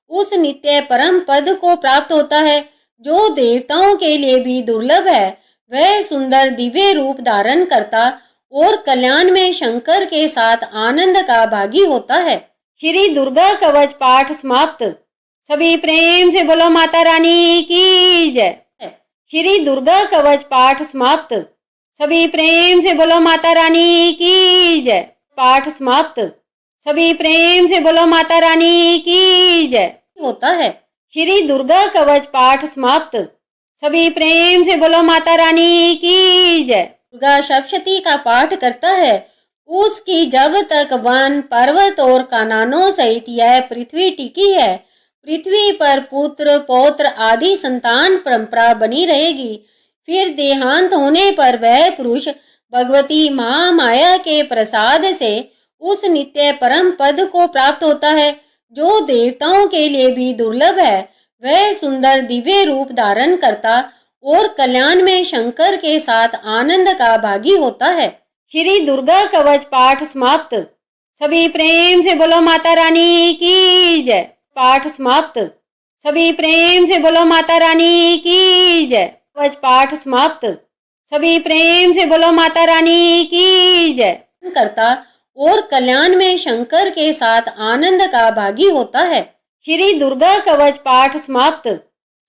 उस नित्य परम पद को प्राप्त होता है जो देवताओं के लिए भी दुर्लभ है। वह सुंदर दिव्य रूप धारण करता और कल्याण में शंकर के साथ आनंद का भागी होता है। श्री दुर्गा कवच पाठ समाप्त। सभी प्रेम से बोलो माता रानी की जय। श्री दुर्गा कवच पाठ समाप्त। सभी प्रेम से बोलो माता रानी की जय। पाठ समाप्त। सभी प्रेम से बोलो माता रानी की जय होता है। श्री दुर्गा कवच पाठ समाप्त। सभी प्रेम से बोलो माता रानी की जय। दुर्गा सप्तशती का पाठ करता है, उसकी जब तक वन पर्वत और काननों सहित यह पृथ्वी टिकी है, पृथ्वी पर पुत्र पौत्र आदि संतान परंपरा बनी रहेगी। फिर देहांत होने पर वह पुरुष भगवती महामाया के प्रसाद से उस नित्य परम पद को प्राप्त होता है, जो देवताओं के लिए भी दुर्लभ है। वह सुंदर दिव्य रूप धारण करता और कल्याण में शंकर के साथ आनंद का भागी होता है। श्री दुर्गा कवच पाठ समाप्त। सभी प्रेम से बोलो माता रानी की जय। पाठ समाप्त। सभी प्रेम से बोलो माता रानी की जय। कवच पाठ समाप्त। सभी प्रेम से बोलो माता रानी की जय करता और कल्याण में शंकर के साथ आनंद का भागी होता है। श्री दुर्गा कवच पाठ समाप्त।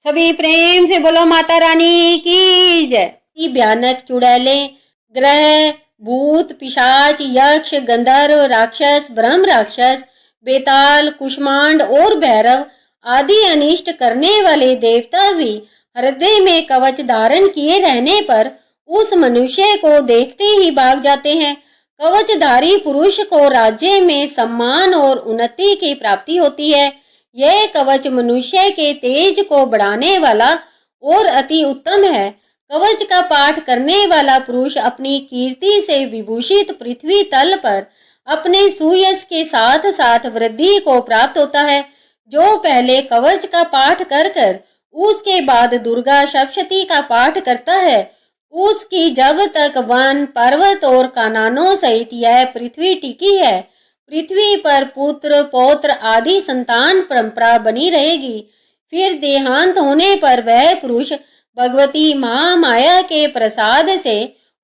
सभी प्रेम से बोलो माता रानी की जय। भयानक चुड़ैले, ग्रह, भूत, पिशाच, यक्ष, गंधर्व, राक्षस, ब्रह्म राक्षस, बेताल, कुष्मांड और भैरव आदि अनिष्ट करने वाले देवता भी हृदय में कवच धारण किए रहने पर उस मनुष्य को देखते ही भाग जाते हैं। कवचधारी पुरुष को राज्य में सम्मान और उन्नति की प्राप्ति होती है। यह कवच मनुष्य के तेज को बढ़ाने वाला और अति उत्तम है। कवच का पाठ करने वाला पुरुष अपनी कीर्ति से विभूषित पृथ्वी तल पर अपने सुयश के साथ साथ वृद्धि को प्राप्त होता है। जो पहले कवच का पाठ कर कर उसके बाद दुर्गा सप्तशती का पाठ करता है, उसकी जब तक वन पर्वत और काननों सहित यह पृथ्वी टिकी है, पृथ्वी पर पुत्र पौत्र आदि संतान परंपरा बनी रहेगी। फिर देहांत होने पर वह पुरुष भगवती महामाया के प्रसाद से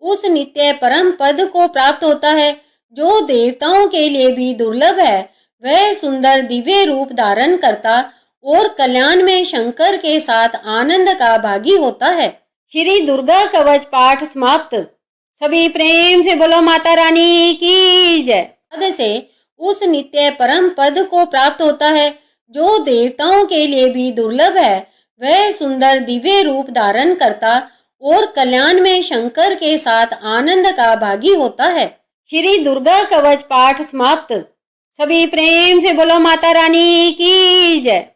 उस नित्य परम पद को प्राप्त होता है, जो देवताओं के लिए भी दुर्लभ है। वह सुंदर दिव्य रूप धारण करता और कल्याण में शंकर के साथ आनंद का भागी होता है। श्री दुर्गा कवच पाठ समाप्त। सभी प्रेम से बोलो माता रानी की जय। पद से उस नित्य परम पद को प्राप्त होता है, जो देवताओं के लिए भी दुर्लभ है। वह सुंदर दिव्य रूप धारण करता और कल्याण में शंकर के साथ आनंद का भागी होता है। श्री दुर्गा कवच पाठ समाप्त। सभी प्रेम से बोलो माता रानी की जय।